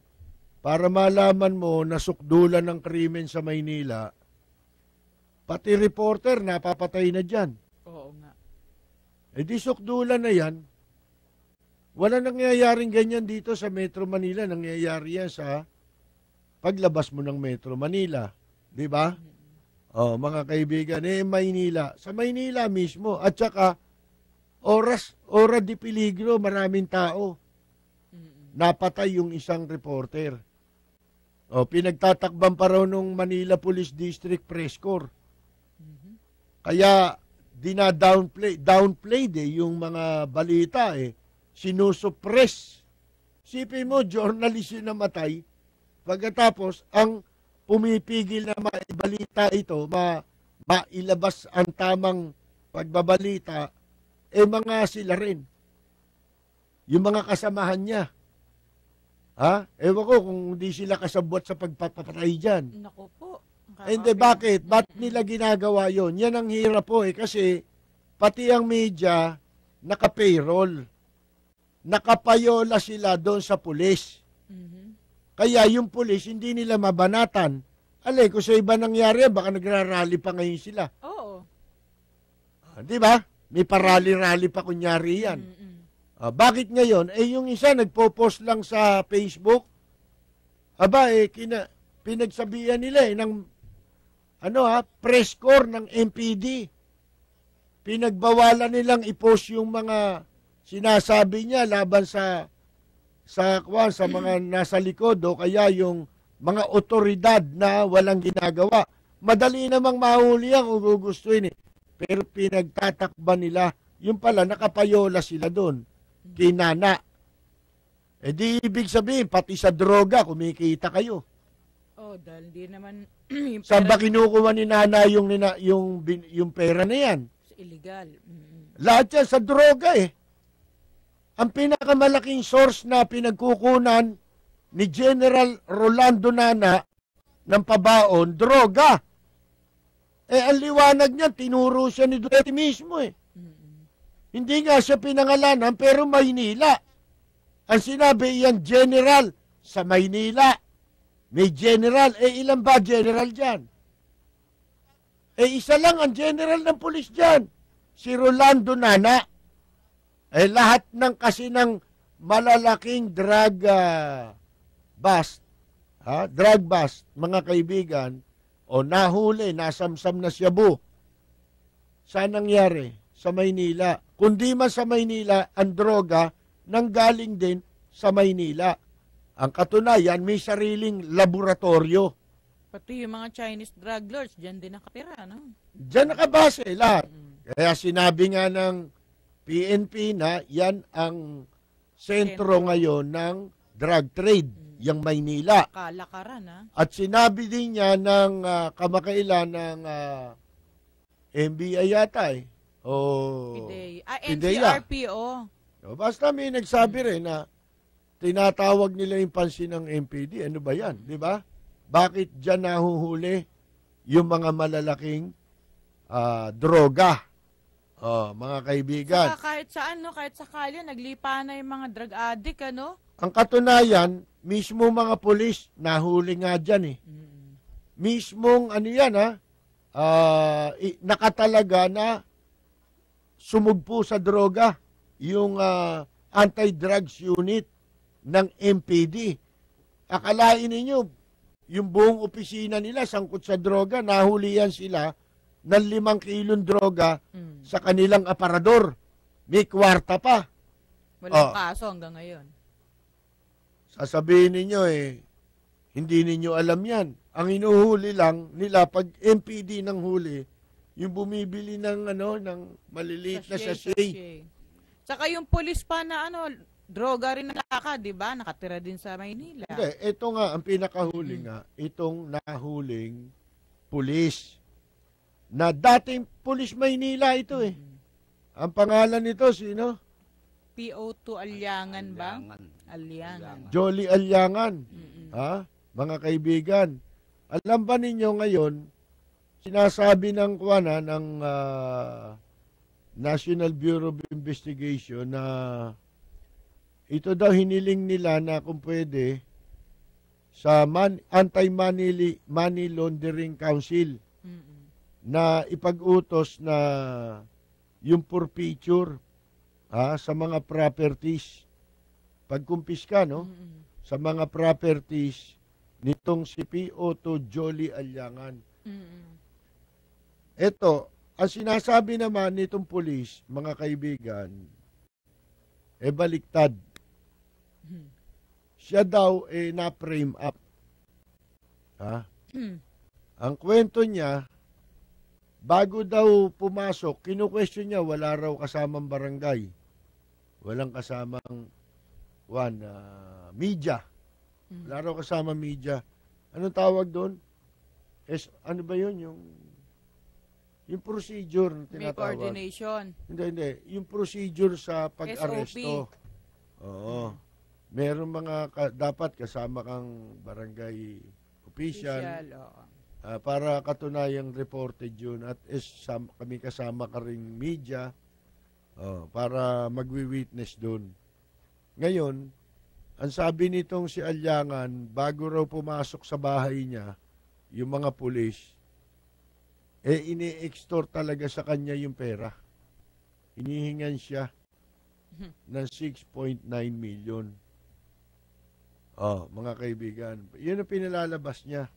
para malaman mo na sukdulan ng krimen sa Maynila, pati reporter napapatay na dyan. Oo nga. Eh di sukdulan na yan. Wala nangyayaring ganyan dito sa Metro Manila. Nangyayari yan sa paglabas mo ng Metro Manila. Di ba? Mga kaibigan, Maynila. Sa Maynila mismo. At saka, ora di peligro, maraming tao. Napatay yung isang reporter. Pinagtatakban pa raw nung Manila Police District Press Corps. Kaya, downplayed yung mga balita eh. Sinusuppress. Sipin mo, journalist yung namatay. Pagkatapos, ang pumipigil na maibalita ito, mailabas ang tamang pagbabalita, mga sila rin. Yung mga kasamahan niya. Ewan ko kung hindi sila kasabwat sa pagpapatay dyan. Naku po. Hindi, bakit? Ba't nila ginagawa yon? Yan ang hirap po kasi pati ang media naka-payroll. Nakapayola sila doon sa pulis. Kaya yung pulis hindi nila mabanatan. Alay, kung sa iba nangyari, baka nagrarally pa ngayon sila. Oo. Di ba? May parally-rally pa kunyari yan. Bakit ngayon? Yung isa nagpo-post lang sa Facebook. Pinagsabihan nila ng press corps ng MPD. Pinagbawalan nilang i-post yung mga sinasabi niya laban sa mga nasa likod o kaya yung mga otoridad na walang ginagawa. Madali namang mahuli yan kung gugustuhin eh. Pero pinagtatakban nila, yung pala nakapayola sila doon, kinana. Di ibig sabihin, pati sa droga, kumikita kayo. Dahil di naman... Saan ba kinukuha ni Nana yung pera na yan? Illegal. Lahat yan sa droga eh. Ang pinakamalaking source na pinagkukunan ni General Rolando Nana ng pabaon, droga. Ang liwanag niya, tinuro siya ni Duterte mismo eh. Hindi nga siya pinangalanan, pero Maynila. Ang sinabi yan, general sa Maynila. May general. Ilan ba general dyan? Isa lang ang general ng pulis dyan. Si Rolando Nana. Lahat ng kasi ng malalaking drug bust, mga kaibigan, nahuli, nasamsam na Cebu. Saan nangyari? Sa Maynila. Kundi man sa Maynila, ang droga nanggaling din sa Maynila. Ang katunayan, may sariling laboratorio. Pati yung mga Chinese drug lords, dyan din nakatira, no? Diyan nakabase lahat. Kaya sinabi nga ng PNP na yan ang sentro ngayon ng drug trade, yung Maynila. Kalakaran, ha? At sinabi din niya ng kamakailan ng NBI yata o PIDEA. NCRPO. O, basta may nagsabi rin na tinatawag nila yung pansin ng MPD. Ano ba yan? Di ba? Bakit dyan nahuhuli yung mga malalaking droga? Mga kaibigan. Saka kahit saan, no? Kahit sa kalye, naglipa na yung mga drug addict, ano? Ang katunayan, mismo mga polis, nahuli nga dyan eh. Mismong, ano yan nakatalaga na sumugpo sa droga yung anti-drugs unit ng MPD. Akalain ninyo, yung buong opisina nila sangkot sa droga, nahulihan sila ng 5 kilong droga sa kanilang aparador. May kwarta pa. Walang kaso hanggang ngayon. Sasabihin ninyo hindi ninyo alam yan. Ang inuhuli lang nila pag MPD ng huli, yung bumibili ng ng maliliit na sachet. Saka yung pulis pa na droga rin nakaka, di ba? Nakatira din sa Maynila. Hindi, ito nga ang pinakahuli nga, itong nahuling pulis. Na dating pulis Maynila ito Ang pangalan nito sino? PO2 Alyangan ba? Alyangan. Jolly Alyangan. Mga kaibigan, alam ba ninyo ngayon, sinasabi ng National Bureau of Investigation na ito daw hiniling nila na kung pwede sa Anti-Money Laundering Council na ipag-utos na yung forfeiture sa mga properties pagkumpiska sa mga properties nitong si PO2 Jolly Alyangan. Ito, ang sinasabi naman nitong pulis, mga kaibigan, baliktad. Siya daw na-frame up. Ang kwento niya, bago daw pumasok, kinu-question niya, wala raw kasamang barangay. Walang kasamang media. Wala raw kasama media. Anong tawag doon? Ano ba yun? Yung procedure na tinatawag. May coordination. Hindi. Yung procedure sa pag-aresto. SOP. Oo. Meron dapat kasama kang barangay official. Para katunayang reported yun at kami kasama ka ring media para magwi-witness doon. Ngayon, ang sabi nitong si Alyangan, bago raw pumasok sa bahay niya, yung mga pulis, ini-extort talaga sa kanya yung pera. Hinihingan siya ng 6.9 million. Mga kaibigan, yun ang pinalalabas niya.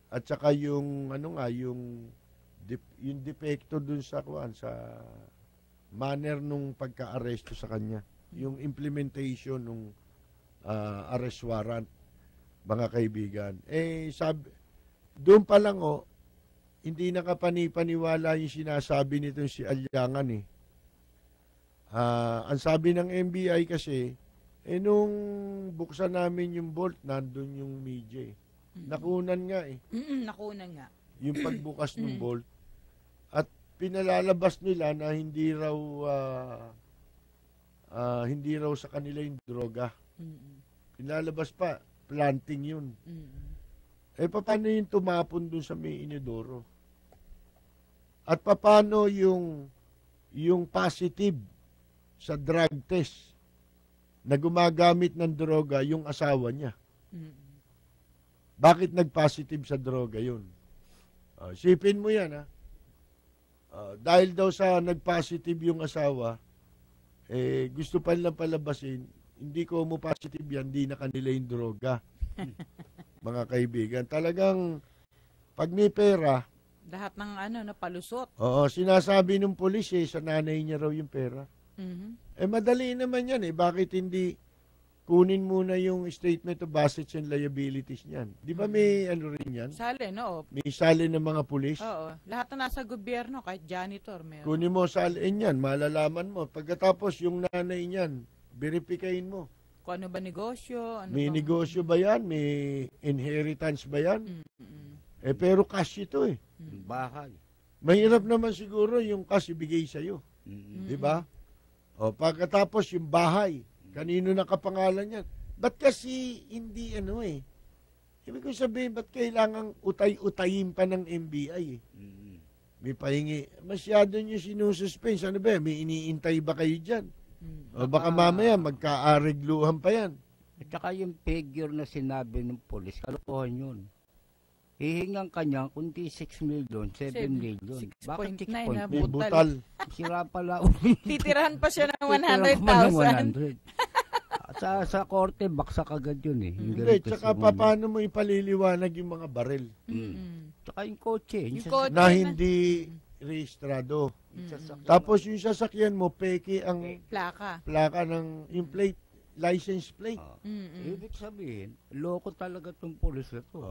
At saka yung yung depekto dun sa manner nung pagka-aresto sa kanya, yung implementation nung arrest warrant, mga kaibigan. Doon pa lang hindi nakapaniwala yung sinasabi nito si Alyangan ang sabi ng NBI kasi nung buksan namin yung vault, nandun yung media Nakunan nga Nakunan nga. Yung pagbukas ng vault. At pinalalabas nila na hindi raw sa kanila yung droga. Pinalalabas pa, planting yun. Paano yung tumapon dun sa may inidoro? At paano yung positive sa drug test na gumagamit ng droga yung asawa niya? Bakit nag-positive sa droga yun? Sipin mo yan, dahil daw sa nag-positive yung asawa, gusto pa nilang palabasin, hindi ko mo positive yan, hindi na kanila yung droga. Mga kaibigan, talagang pag may pera, lahat ng napalusot. Oo, sinasabi ng pulis sa nanay niya raw yung pera. Madali naman yan Bakit hindi kunin muna yung statement of assets and liabilities niyan? Di ba may rin yan? Sali, no? May sali ng mga pulis? Oo. Lahat na nasa gobyerno, kahit janitor, meron. Kunin mo salin yan, malalaman mo. Pagkatapos yung nanay niyan, verifikain mo. Kung ano ba negosyo? May negosyo ba yan? May inheritance ba yan? Pero cash ito Bahay. Mahirap naman siguro yung cash ibigay sa'yo. Di ba? O, pagkatapos yung bahay, kanino nakapangalan yan? Ba't kasi hindi Ibig ko sabihin, ba't kailangang utay-utayin pa ng NBI May pahingi. Masyado nyo sinususpense. Ano ba? May iniintay ba kayo dyan? O baka mamaya magkaaregluhan pa yan. At saka yung figure na sinabi ng polis, kalokohan yun. Hihingan kanya kundi 6 million, 7 million. Bakit 6.9? May butal. Sira pala. Titirahan pa siya ng 100,000. Sa korte, baksak agad yun eh. Hindi, tsaka paano mo ipaliliwanag yung mga baril? Tsaka yung kotse. Na hindi rehistrado. Tapos yung sasakyan mo, peke ang plaka ng yung plate. License plate. Ibig sabihin, loko talaga itong pulis na ito.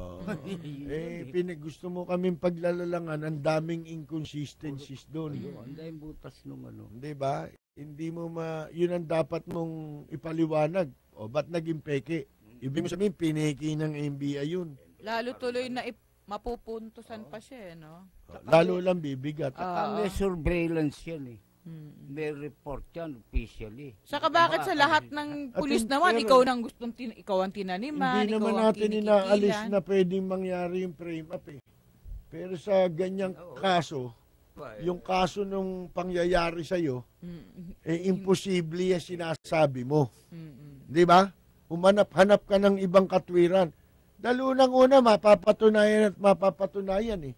Gusto mo kaming paglalalangan, ang daming inconsistencies doon. Ang daming butas nung Hindi ba? Hindi mo yun ang dapat mong ipaliwanag. O, ba't naging peke? Ibig sabihin, pineki ng NBI yun. Lalo tuloy na mapupuntusan pa siya, no? Lalo lang bibigat. May surveillance yan eh. May report yan officially. Saka bakit sa lahat ng pulis naman, ikaw ang tinaniman, hindi naman natin inaalis na pwedeng mangyari yung frame up eh. Pero sa ganyang kaso, yung kaso nung pangyayari sa'yo, imposible yung sinasabi mo. Di ba? Humanap-hanap ka ng ibang katwiran. Dahil unang-una, mapapatunayan at mapapatunayan eh.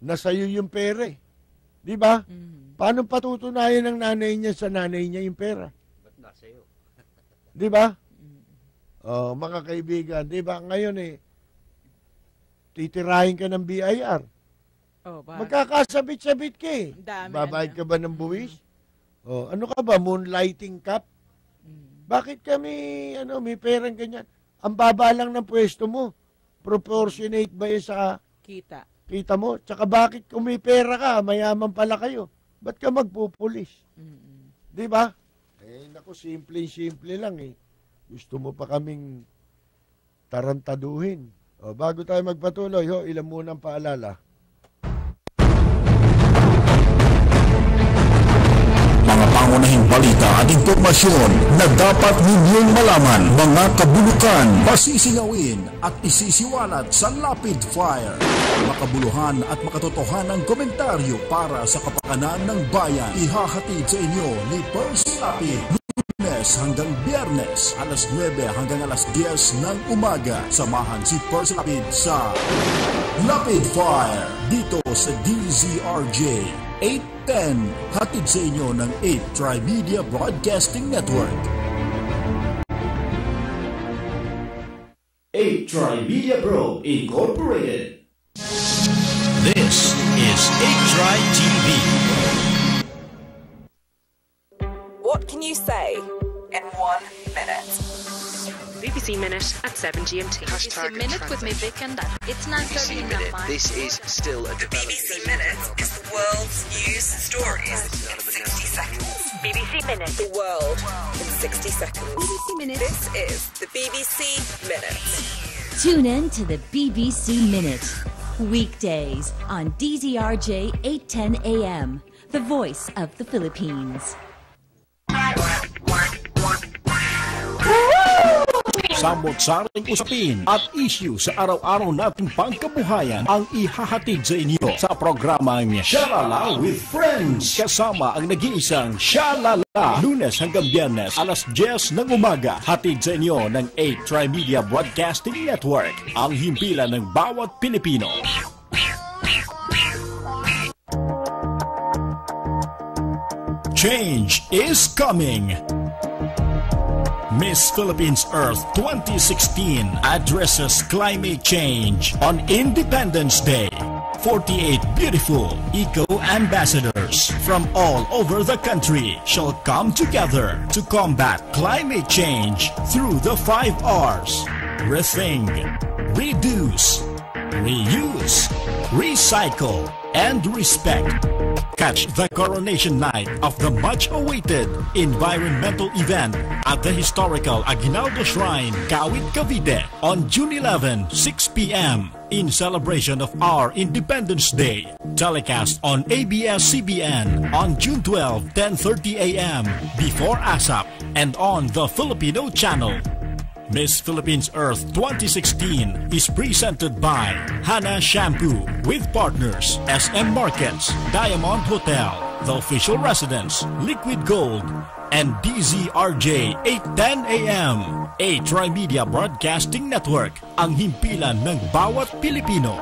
Nasa'yo yung pera eh. Di ba? Paano patutunayan ng nanay niya sa nanay niya yung pera? Ba't nasa'yo? Di ba? Mga kaibigan, di ba? Ngayon titirahin ka ng BIR. Magkakasabit-sabit ka eh. Babayad ka ba ng buwis? Ano ka ba? Moonlighting cup? Bakit kami, may perang ganyan? Ang baba lang ng pwesto mo. Proportionate ba yun sa kita mo? Tsaka bakit kung may pera ka, mayaman pala kayo? Ba't ka magpupulis? Di ba? Naku, simple lang eh. Gusto mo pa kaming tarantaduhin. Bago tayo magpatuloy, ilan muna ang paalala. Mga pangunahing balita at impormasyon na dapat ninyong malaman, mga kabulukan, pasisingawin at isisiwalat sa Rapid Fire. Makabuluhan at makatotohanang komentaryo para sa kapakanan ng bayan. Ihahatid sa inyo ni Percy Lapid, Lunes hanggang Biyernes, alas 9 hanggang alas 10 ng umaga. Samahan si Percy Lapid sa Rapid Fire dito sa DZRJ 810, hatid sa inyo ng 8 Trimedia Broadcasting Network. 8 Trimedia Pro Incorporated. This is 8 Tri TV. What can you say in 1 minute? BBC Minute at 7 GMT. BBC Minute with me, Vic, and it's 9:30 in the morning. This is still a The BBC Minute is the world's news stories in 60 seconds. BBC Minute. The world in 60 seconds. BBC Minute. This is the BBC Minute. Tune in to the BBC Minute. Weekdays on DZRJ 810 AM. The voice of the Philippines. Samot-saring usapin at issue sa araw-araw nating pangkabuhayan ang ihahatid sa inyo sa programang Shalala with Friends. Kasama ang nag-iisang Shalala. Lunes hanggang Biyernes, alas 10 ng umaga. Hatid sa inyo ng 8 Trimedia Broadcasting Network. Ang himpilan ng bawat Pilipino. Change is coming. Miss Philippines Earth 2016 addresses climate change on Independence Day. 48 beautiful eco-ambassadors from all over the country shall come together to combat climate change through the 5 R's. Rethink, reduce, reuse, recycle, and respect. Catch the coronation night of the much-awaited environmental event at the historical Aguinaldo Shrine, Kawit, Cavite on June 11, 6 p.m. in celebration of our Independence Day. Telecast on ABS-CBN on June 12, 10:30 a.m. before ASAP and on the Filipino channel. Miss Philippines Earth 2016 is presented by Hana Shampoo with partners SM Markets, Diamond Hotel, The Official Residence, Liquid Gold, and DZRJ 810 AM. A Tri-Media Broadcasting Network, ang himpilan ng bawat Pilipino.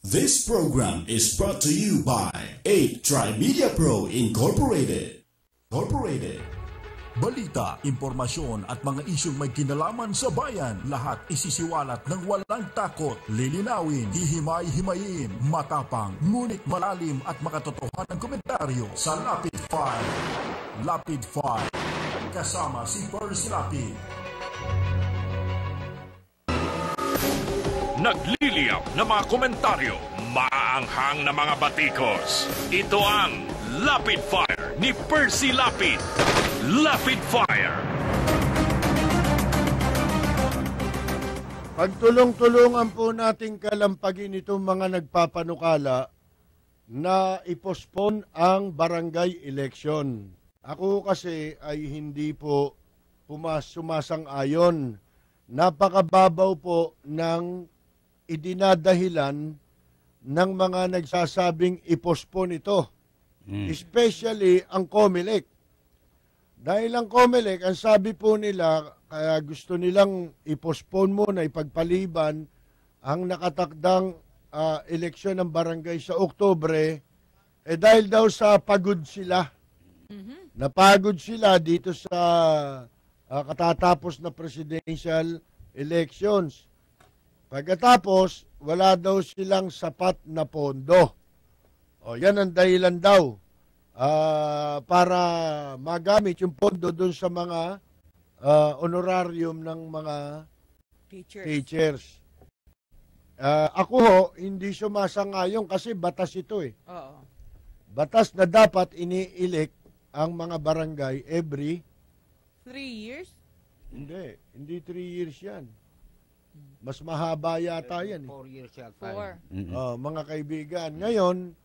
This program is brought to you by 8 Tri-Media Pro Incorporated. Balita, impormasyon at mga isyong may kinalaman sa bayan, lahat isisiwalat ng walang takot, lilinawin, hihimay-himayin, matapang, ngunit malalim at makatotohanang komentaryo sa Lapid Fire. Lapid Fire, kasama si Percy Lapid. Nagliliyap na mga komentaryo, maanghang na mga batikos. Ito ang Lapid Fire ni Percy Lapid. Lapid Fire. Pagtulong-tulungan po nating kalampagin itong mga nagpapanukala na ipospon ang barangay election. Ako kasi ay hindi po sumasang-ayon. Napakababaw po ng idinadahilan ng mga nagsasabing ipospon ito. Especially ang COMELEC. Dahil ang COMELEC, ang sabi po nila, kaya gusto nilang ipospon muna, ipagpaliban ang nakatakdang eleksyon ng barangay sa Oktubre, dahil daw sa pagod sila. Napagod sila dito sa katatapos na presidential elections. Pagkatapos, wala daw silang sapat na pondo. O, yan ang dahilan daw para magamit yung pondo doon sa mga honorarium ng mga teachers. Ako ho, hindi sumasang-ayon kasi batas ito eh. Oo. Batas na dapat ini-elect ang mga barangay every 3 years? Hindi 3 years yan. Mas mahaba yata yan. 4 years yata. 4. Mga kaibigan, ngayon,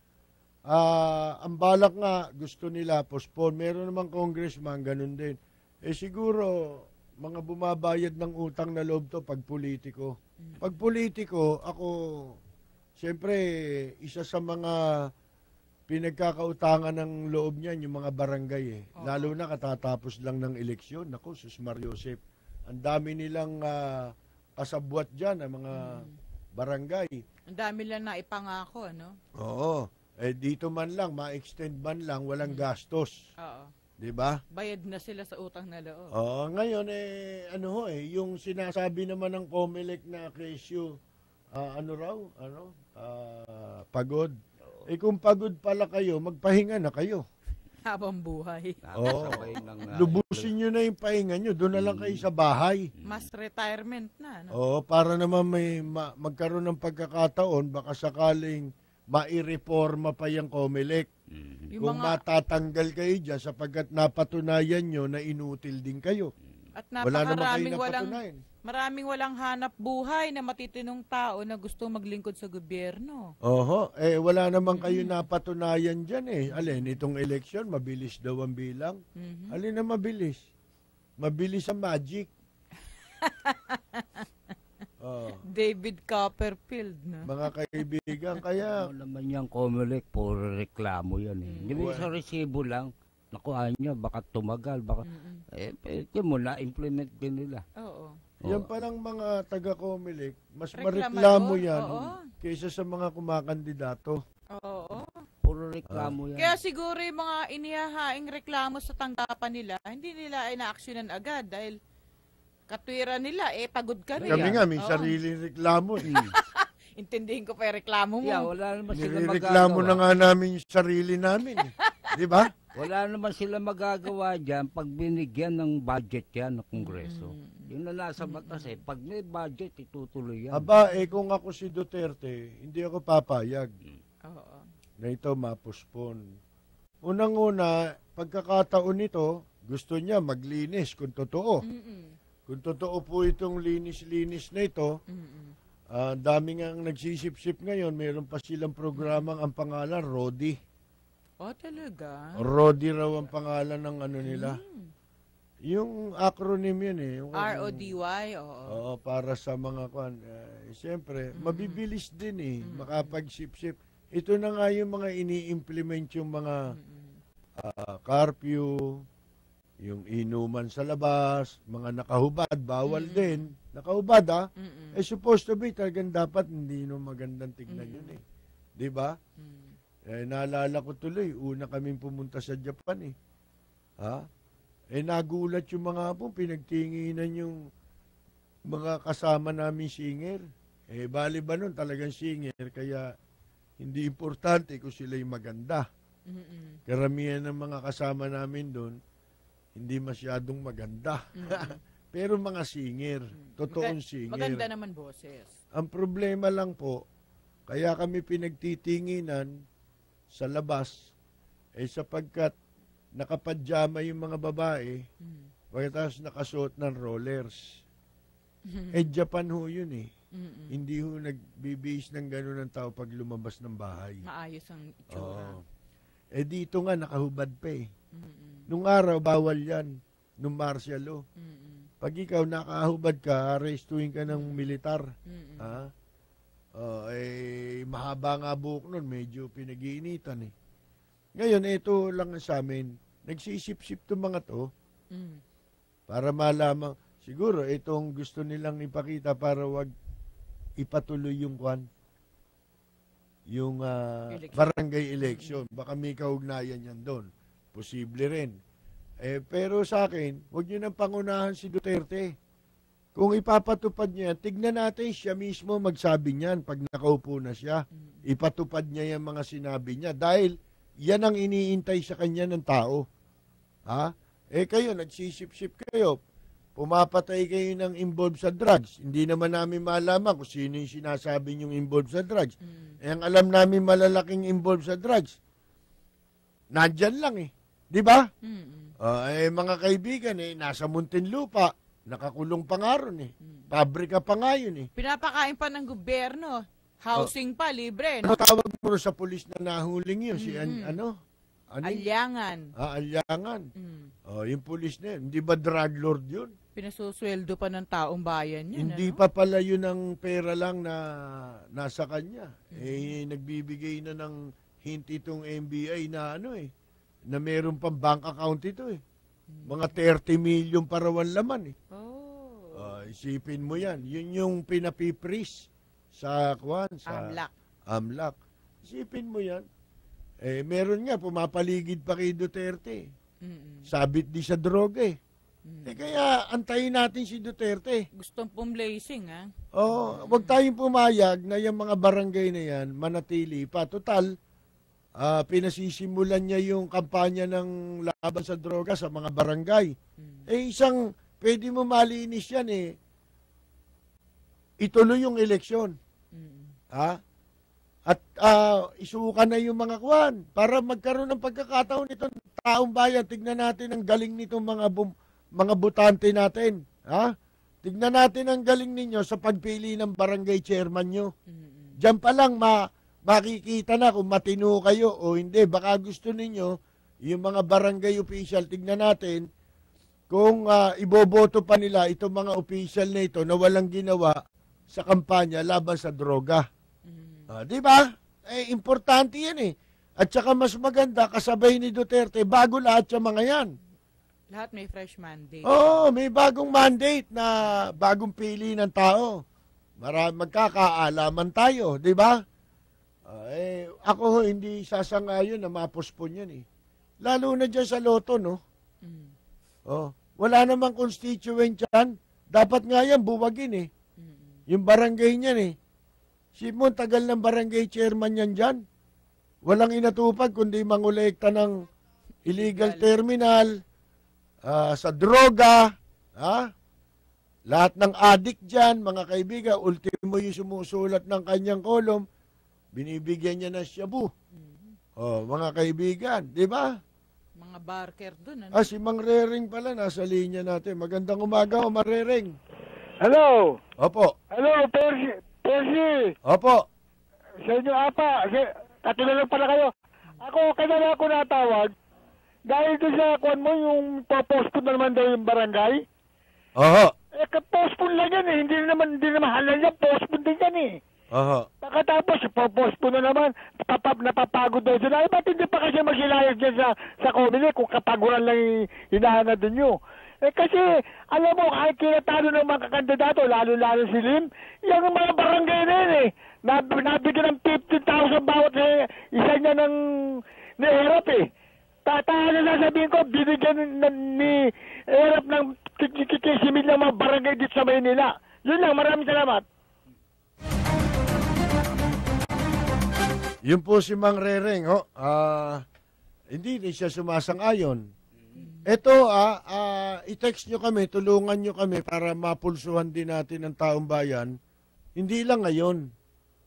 ang balak nga, gusto nila postpone. Meron namang congressman, ganun din. Siguro, mga bumabayad ng utang na loob to pag politiko. Pag politiko, ako, siyempre, isa sa mga pinagkakautangan ng loob niyan, yung mga barangay eh. Lalo na katatapos lang ng eleksyon. Naku, Sus Mariosep. Ang dami nilang kasabwat dyan, ang mga barangay. Ang dami lang na ipangako, ano? Oo. Dito man lang, ma-extend man lang, walang gastos. Oo. Diba? Bayad na sila sa utang na loob. Ngayon, yung sinasabi naman ng COMELEC na kesyo, pagod. Kung pagod pala kayo, magpahinga na kayo. Habang buhay. Lubusin nyo na yung pahinga nyo, doon na lang kayo sa bahay. Mas retirement na. No? Para naman magkaroon ng pagkakataon, baka sakaling maireforma pa yung COMELEC. Kung matatanggal kayo dyan sapagkat napatunayan nyo na inutil din kayo. At maraming walang hanap buhay na matitinong tao na gusto maglingkod sa gobyerno. Wala naman kayo napatunayan dyan eh. Alin, itong eleksyon, mabilis daw ang bilang. Alin na mabilis? Mabilis ang magic. David Copperfield, no? Mga kaibigan, kaya... Ano naman yung COMELEC, puro reklamo yan eh. Hindi mo sa resibo lang, nakuha niya, baka tumagal, baka... Yun mo, na-implement din nila. Oo. Yan parang mga taga-COMELEC, mas mareklamo yan kaysa sa mga kumakandidato. Oo. Puro reklamo yan. Kaya siguro yung mga inihahaing reklamo sa tanggapan nila, hindi nila ay na-actionan agad dahil katwiran nila, pagod kami. Kami nga, may sariling reklamo. Intindihin ko pa yung reklamo mo. Wala naman sila magagawa. Nireklamo na nga namin yung sarili namin. Di ba? Wala naman sila magagawa dyan pag binigyan ng budget yan ng Kongreso. Yung na nasa batas pag may budget, itutuloy yan. Kung ako si Duterte, hindi ako papayag na ito mapospon. Unang-una, pagkakataon nito, gusto niya maglinis kung totoo. Kung totoo po itong linis-linis na ito, dami nga ang nagsisip-sip ngayon, meron pa silang programang ang pangalan, Rodi. Oh, talaga? Rodi raw ang pangalan ng ano nila. Yung acronym yun eh. Yung, R-O-D-Y? Oo, para sa mga kwan. Siyempre, mabibilis din eh, makapag-sip-sip. Ito na nga yung mga ini-implement yung mga curfew, yung inuman sa labas, mga nakahubad, bawal din. Nakahubad supposed to be, talagang dapat hindi no magandang tignan yun eh. Di ba? Naalala ko tuloy, una kaming pumunta sa Japan eh. Nagulat yung mga po, pinagtinginan yung mga kasama namin singer. Bali ba nun talagang singer, kaya hindi importante kung sila'y maganda. Karamihan ng mga kasama namin doon, hindi masyadong maganda. Pero mga singer, totoong singer. Maganda naman boses. Ang problema lang po, kaya kami pinagtitinginan sa labas, sapagkat nakapadyama yung mga babae, pagkatapos nakasuot ng rollers. Japan ho yun eh. Hindi ho nagbibihis ng gano'n ng tao pag lumabas ng bahay. Maayos ang itsura. Dito nga, nakahubad pa eh. Nung araw, bawal yan. Nung martial law. Pag ikaw nakahubad ka, arrestuin ka ng militar. Mahaba nga buhok nun, medyo pinag-iinitan eh. Ngayon, ito lang sa amin, nagsisip-sip itong mga to, para malamang, siguro, itong gusto nilang ipakita para wag ipatuloy yung kwan, yung barangay election. Baka may kaugnayan yan doon. Posible rin. Pero sa akin, huwag nyo nang pangunahan si Duterte. Kung ipapatupad niya, tignan natin siya mismo magsabi niyan pag nakaupo na siya. Ipatupad niya yung mga sinabi niya. Dahil yan ang iniintay sa kanya ng tao. Kayo, nagsisip-sip kayo. Pumapatay kayo ng involved sa drugs. Hindi naman namin malaman kung sino yung sinasabi yung involved sa drugs. Ang alam namin malalaking involved sa drugs, nandyan lang eh. Di ba? Mga kaibigan nasa Muntinlupa, nakakulong pa nga ron eh. Pabrika pa nga yun eh. Pinapakain pa ng gobyerno. Housing pa, libre. Ano tawag mo sa pulis na nahuling yun? Si Alyangan. Alyangan. Yung pulis na yun. Hindi ba drug lord yun? Pinasusweldo pa ng taong bayan yun. Hindi pa pala yun ang pera lang na nasa kanya. Nagbibigay na ng hint itong NBI na na meron pang bank account ito eh. Mga 30 million parawan laman eh. Isipin mo yan. Yun yung pinapipris sa AMLAC. Isipin mo yan. Meron nga, pumapaligid pa kay Duterte. Sabit di sa droga eh. Kaya antayin natin si Duterte. Gustong pumblazing wag tayong pumayag na yung mga barangay na yan manatili pa. Total, pinasisimulan niya yung kampanya ng laban sa droga sa mga barangay. Pwede mo malinis yan ituloy yung eleksyon. At isukan na yung mga kwan para magkaroon ng pagkakataon itong taong bayan. Tignan natin ang galing nitong mga butante natin. Tignan natin ang galing ninyo sa pagpili ng barangay chairman nyo. Diyan pa lang makikita na kung matino kayo o hindi. Baka gusto ninyo yung mga barangay official. Tignan natin kung iboboto pa nila itong mga official na ito na walang ginawa sa kampanya laban sa droga. Di ba? Importante yan eh. At saka mas maganda, kasabay ni Duterte, bago lahat sa mga yan. Lahat may fresh mandate. May bagong mandate na bagong pili ng tao. Magkakaalaman tayo, di ba? Ako hindi sasangayon na mapospon yan eh. Lalo na dyan sa loto, no? Wala namang constituent yan. Dapat nga yan buwagin eh. Yung barangay niyan eh. Simon, tagal ng barangay chairman yan dyan. Walang inatupag kundi mangolekta ng illegal terminal, sa droga, lahat ng addict dyan, mga kaibigan, ultimo yung sumusulat ng kanyang kolom, binibigyan niya ng shabu. Oh, mga kaibigan, di ba? Mga barker dun. Ano? Si Mang Rering pala, nasa linya natin. Magandang umaga, Mang Rering. Hello. Opo. Hello, Percy. Opo. Sa inyo, Apa. Katulad pala kayo. Ako, kanala ako natawag. Dahil doon sa kuwan mo, yung postpone na naman daw yung barangay. Oho. Postpone lang yan eh. Hindi naman halal yan. Postpone din yan eh. Oho. Pagkatapos, postpone na naman. Napapagod daw sila. Ba't hindi pa kasi magsilayag dyan sa Comelec kung kapaguran lang hinahanap din nyo? Kasi, alam mo, kahit kinatalo ng mga kandidato, lalo-lalo si Lim, yung mga barangay na yun eh. Nabigyan ng 50,000 bawat isa niya ng Erap eh. Tatahan na sabihin ko, binigyan ni Erap ng kikisimil ng mga barangay dito sa Maynila. Yun lang, maraming salamat. Yun po si Mang Rering, hindi siya sumasang-ayon. Ito, i-text nyo kami, tulungan nyo kami para mapulsuhan din natin ang taong bayan. Hindi lang ngayon.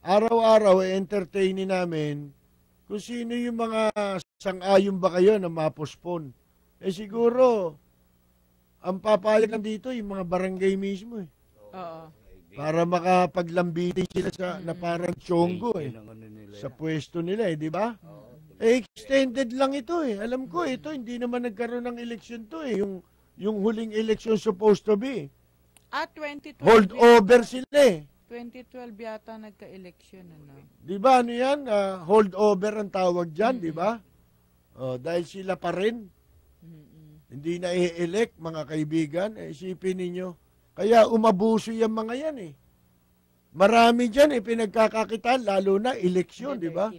Araw-araw, entertainin namin kung sino yung mga sang-ayon ba kayo na mapospon. Siguro, ang papayagan dito yung mga barangay mismo eh. Oo. Para makapaglambitin sila na parang tiyonggo eh. Sa pwesto nila eh, di ba? Extended lang ito eh. Alam ko ito, hindi naman nagkaroon ng eleksyon to eh. Yung huling eleksyon supposed to be. 2012. Hold over sila eh. 2012 yata nagka-eleksyon, ano? Di ba ano yan? Hold over ang tawag dyan, di ba? Dahil sila pa rin. Hindi na i-elect, mga kaibigan. Isipin ninyo. Kaya umabuso yung mga yan eh. Marami dyan eh, pinagkakakitaan, lalo na eleksyon, di ba?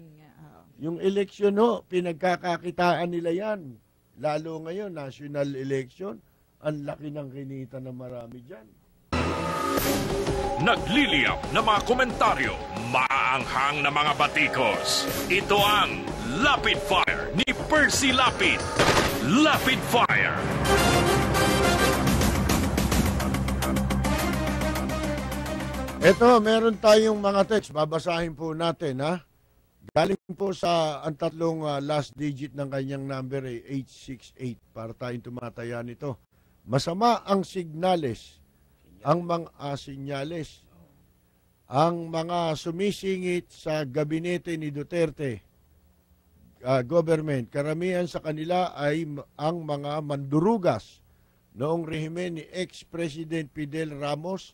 Yung eleksyon ho, pinagkakakitaan nila yan. Lalo ngayon, national election, ang laki ng kinita na marami dyan. Nagliliyap na mga komentaryo, maanghang na mga batikos. Ito ang Lapid Fire ni Percy Lapid. Lapid Fire. Ito, meron tayong mga text. Babasahin po natin, ha? Galing po sa ang tatlong last digit ng kanyang number ay 868 para tayong tumataya nito. Masama ang signales, ang mga sumisingit sa gabinete ni Duterte government. Karamihan sa kanila ay ang mga mandurugas noong rehimen ni ex-President Fidel Ramos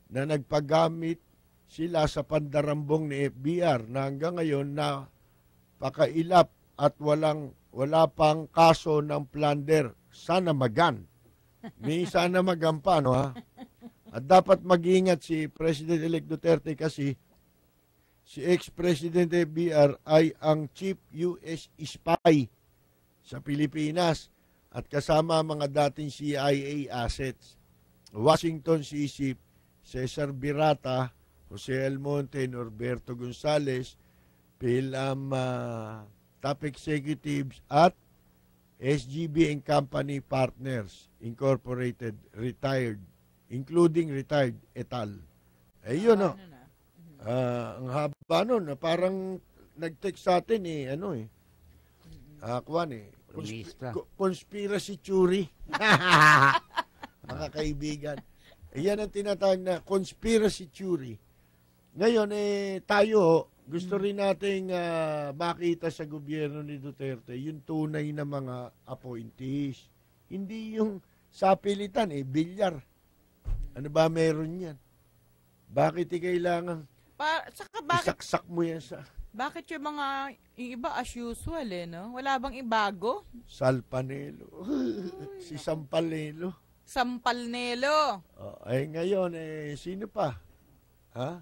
na nagpagamit sila sa pandarambong ni FBR na hanggang ngayon na pakailap at wala pang kaso ng plunder. Sana magan. May sana magan pa, no, ha? At dapat mag-ingat si President-elect Duterte kasi si ex-President FBR ay ang Chief US Spy sa Pilipinas at kasama mga dating CIA assets. Washington CC, Cesar Birata, Jose Almonte, Norberto Gonzales, PhilAm top executives at SGB and Company Partners Incorporated, retired, including retired et al. Ayun, no? Ang haba nun, parang nag-text sa atin conspiracy theory. Mga kaibigan. Yan ang tinatawag na conspiracy theory. Ngayon, tayo, gusto rin nating makita sa gobyerno ni Duterte yung tunay na mga appointees. Hindi yung sapilitan, bilyar. Ano ba meron yan? Bakit kailangan isaksak mo yan sa... Bakit yung iba as usual no? Wala bang ibago? Salpanelo. Si Sampalelo. Sampalnelo. Ngayon, sino pa? Ha?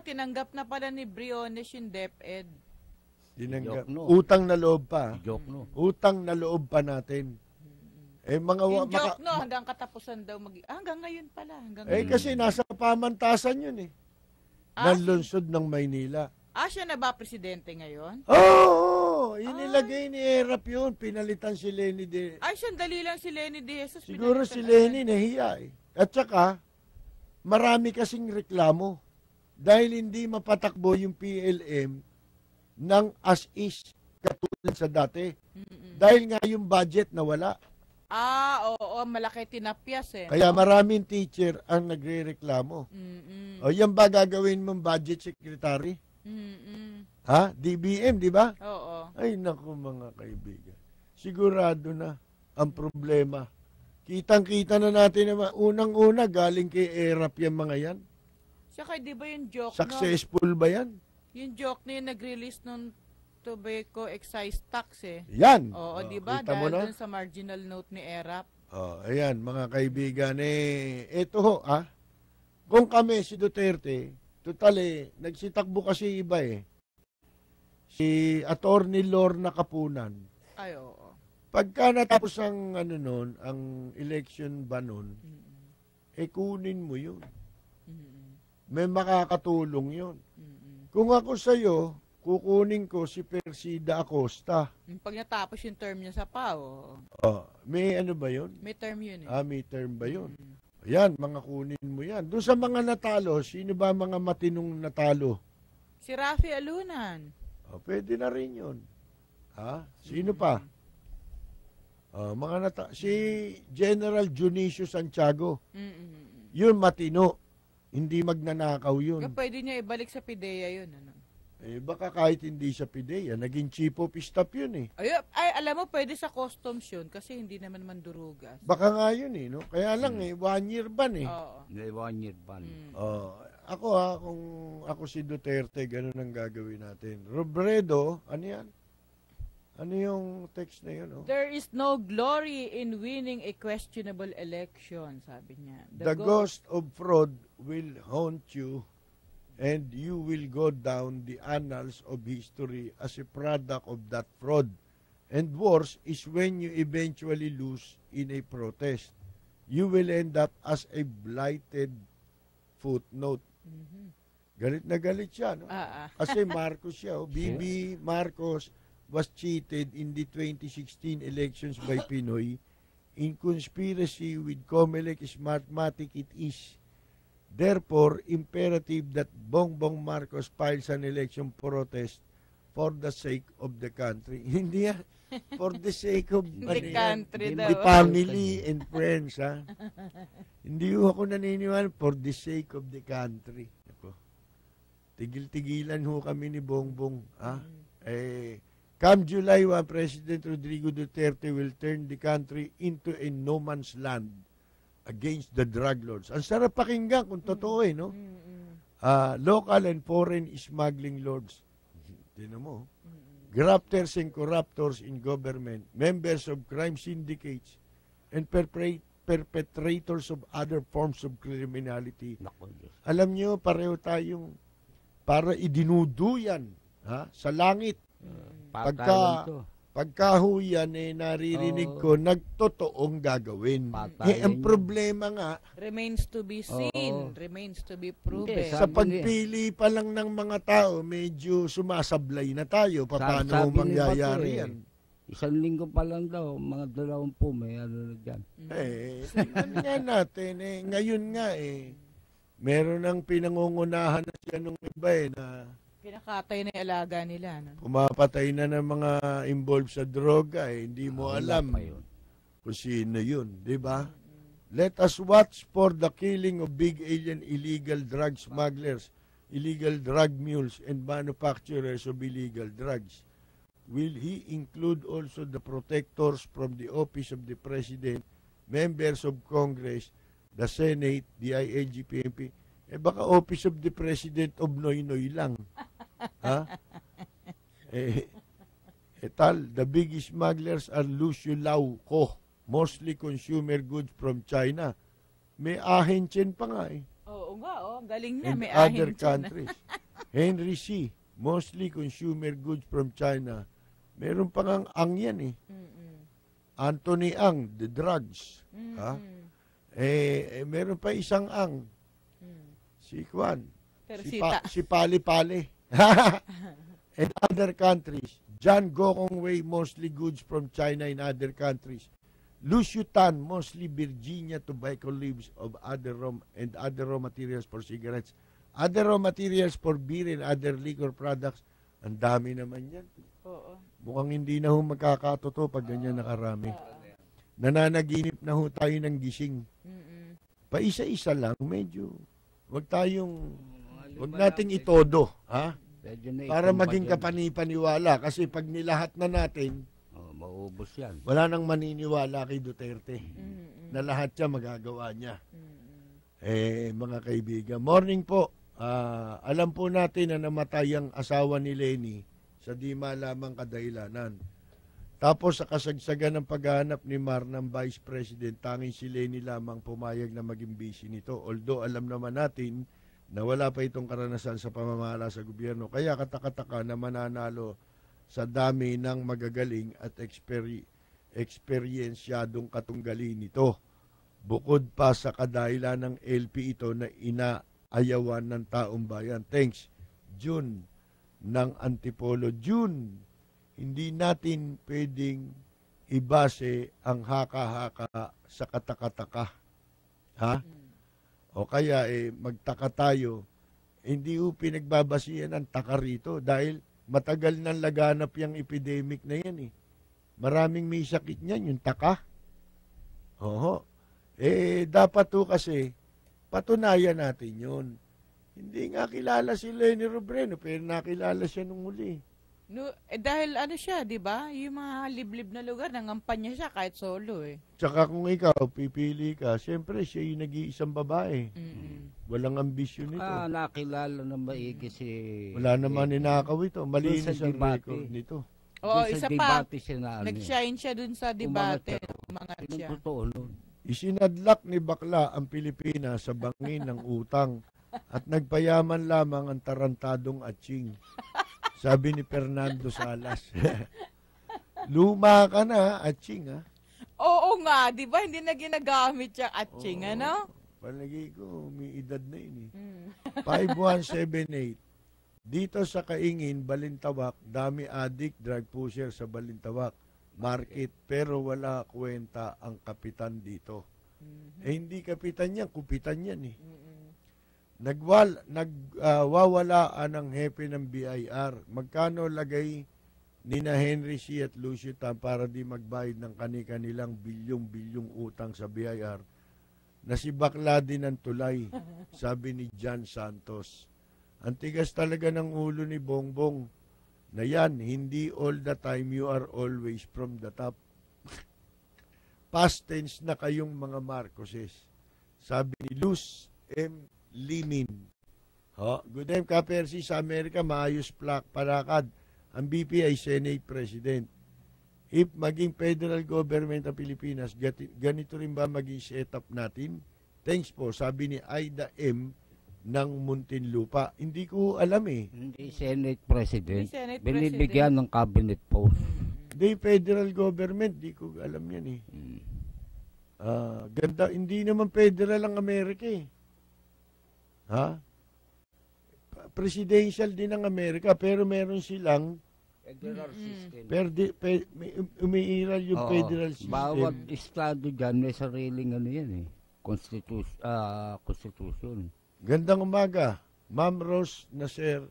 Tinanggap na pala ni Briones yung DepEd. Tinanggap. Utang na loob pa. Utang na loob pa natin. Yung joke, hanggang katapusan daw hanggang ngayon pala. Kasi nasa pamantasan yun ng lungsod ng Maynila. Siya na ba presidente ngayon? Oo! Inilagay ni Erap yun. Pinalitan si Lenny de... sandali lang si Lenny de Jesus. Siguro si Lenny nahiya At saka, marami kasing reklamo. Dahil hindi mapatakbo yung PLM, ng as is katulad sa dati. Dahil nga yung budget nawala. Oo, malaki tinapyas eh. Kaya maraming teacher ang nagrereklamo. O yan ba gagawin mong budget secretary? Ha? DBM, di ba? Oo. Ay, naku mga kaibigan. Sigurado na ang problema. Kitang-kita na natin naman, unang-una galing kay ERAP yung mga yan. Saka di ba yung joke Successful ba yan? Yung joke na yung nag-release nung tobacco excise tax eh. Yan. Oo, di ba? Kita mo Dahil na? dun sa marginal note ni ERAP. Ayan, mga kaibigan, ito ho, kung kami si Duterte, total nagsitakbo kasi iba si Attorney Lorna Kapunan. Ay, oo. Pagka natapos ang ang election ba nun, kunin mo yun. May makakatulong yun. Kung ako sa'yo, kukunin ko si Persida Acosta. Pag natapos yung term niya sa PAO. May ano ba yun? May term yun may term ba yun? Ayan, mga kunin mo yan. Doon sa mga natalo, sino ba mga matinong natalo? Si Rafi Alunan. Pwede na rin yun. Sino pa? Si General Junicio Santiago. Yun matino. Hindi magnanakaw yun. Pwede niya ibalik sa PIDEA yun. Baka kahit hindi sa PIDEA, naging chief of staff yun Ay, alam mo, pwede sa customs yun kasi hindi naman mandurugas. Baka nga yun no? Kaya lang 1 year ban Oo. 1 year ban. Ako kung ako si Duterte, ganun ang gagawin natin. Robredo, ano yan? Ano yung text na yun? There is no glory in winning a questionable election, sabi niya. The ghost of fraud will haunt you and you will go down the annals of history as a product of that fraud. And worse is when you eventually lose in a protest. You will end up as a blighted footnote. Galit na galit siya, no? Kasi Marcos siya, Bibi Marcos was cheated in the 2016 elections by Pinoy. In conspiracy with Comelec Smartmatic it is. Therefore, imperative that Bongbong Marcos files an election protest for the sake of the country. Hindi for the sake of the country daw. The family and friends, Hindi ako naniniwala for the sake of the country. Tigil-tigilan ho kami ni Bongbong, come July 1, President Rodrigo Duterte will turn the country into a no man's land against the drug lords. Ang sarap pakinggan kung totoo no? Local and foreign smuggling lords. Tinan mo. Grafters and corruptors in government, members of crime syndicates, and perpetrators of other forms of criminality. Alam nyo, pareho tayong para idinuduyan sa langit. Pagkahuyan naririnig ko, nagtotoong gagawin. Ang problema nga, remains to be seen, remains to be proven. Sa pagpili pa lang ng mga tao, medyo sumasablay na tayo. Paano mangyayari yan? 1 linggo pa lang daw, mga 20 may ano na dyan. Tingnan nga natin. Ngayon nga meron ng pinangungunahan na siya nung iba na pinakatay na yung alaga nila. No? Pumapatay na ng mga involved sa droga. Hindi mo alam kung sino yun. Diba? Let us watch for the killing of big alien illegal drug smugglers, illegal drug mules, and manufacturers of illegal drugs. Will he include also the protectors from the office of the President, members of Congress, the Senate, the ILGPMP? Baka office of the President of Noynoy lang. The biggest smugglers are Lucio Lauco, mostly consumer goods from China. May ahenchen pa nga Oo nga, galing na. May other ahenchen countries. Henry C., mostly consumer goods from China. Meron pa nga ang yan Anthony Ang, the drugs. Meron pa isang ang. Si Juan. Si Pali-Pali. And other countries. John Gokong Wei, mostly goods from China and other countries. Lucio Tan, mostly Virginia tobacco leaves of other raw materials for cigarettes. Other raw materials for beer and other liquor products Ang dami naman yan. Oo. Mukhang hindi na ho magkakatotoo pag ganyan nakarami. Nananaginip na ho tayo ng gising. Paisa-isa lang, medyo. Huwag nating itodo, ha? Para maging kapanipaniwala. Kasi pag nilahat na natin, maubos yan. Wala nang maniniwala kay Duterte. Na lahat siya magagawa niya. Mga kaibigan, morning po. Alam po natin na namatay ang asawa ni Lenny sa di malamang kadahilanan. Tapos sa kasagsagan ng paghahanap ni Mar ng Vice President, tanging si Lenny lamang pumayag na maging busy nito. Although alam naman natin na wala pa itong karanasan sa pamamahala sa gobyerno. Kaya katakataka na mananalo sa dami ng magagaling at eksperyensyadong katunggali nito. Bukod pa sa kadahilan ng LP ito na inaayawan ng taong bayan. Thanks, June ng Antipolo. June, hindi natin pwedeng ibase ang haka-haka sa katakataka. Ha? O kaya magtaka tayo, hindi ho pinagbabasihan ang taka rito dahil matagal nang laganap yung epidemic na yan. Maraming may sakit niyan, yung taka. Oho. Dapat ho kasi patunayan natin yun. Hindi nga kilala si Lenny Robredo, pero nakilala siya nung huli. No, dahil ano siya, di ba? Yung mga liblib na lugar, nangampanya siya kahit solo Tsaka kung ikaw, pipili ka, siyempre siya yung nag-iisang babae. Walang ambisyon ito. Nakilala na maigi si... Wala naman ninakaw ito. Malinis ang record nito. Oo, isa pa. Nag-shine siya dun sa debate. Umangat siya. Isinadlak ni bakla ang Pilipinas sa bangin ng utang at nagpayaman lamang ang tarantadong Atching. Sabi ni Fernando Salas. Luma ka na, Atching, ha? Oo nga, di ba? Hindi na ginagamit yung Atching, ano? Palagi ko, may edad na yun 5178. Dito sa Kaingin, Balintawak, dami addict, drug pusher sa Balintawak market, pero wala kwenta ang kapitan dito. Hindi kapitan yan, kupitan yan Nagwawalaan ang hepe ng BIR. Magkano lagay ni na Henry C. at Lucio Tam para di magbayad ng kani-kanilang bilyong-bilyong utang sa BIR na si bakla din ang tulay, sabi ni John Santos. Ang tigas talaga ng ulo ni Bongbong na yan, hindi all the time, you are always from the top. Past tense na kayong mga Marcoses, sabi ni Luz M. Limin. Good day, Kapersi, sa Amerika, maayos palakad. Ang BP ay Senate President. If maging federal government ang Pilipinas, ganito rin ba maging setup natin? Thanks po, sabi ni Aida M. ng Muntinlupa. Hindi ko alam Hindi Senate President. Binibigyan ng cabinet post. Hindi federal government, di ko alam yan Ganda, hindi naman federal ang Amerika Presidential din ang Amerika, pero meron silang federal system. Umiiral yung federal system. Bawat estado dyan may sariling constitution. Gandang umaga, Ma'am Rose Nasser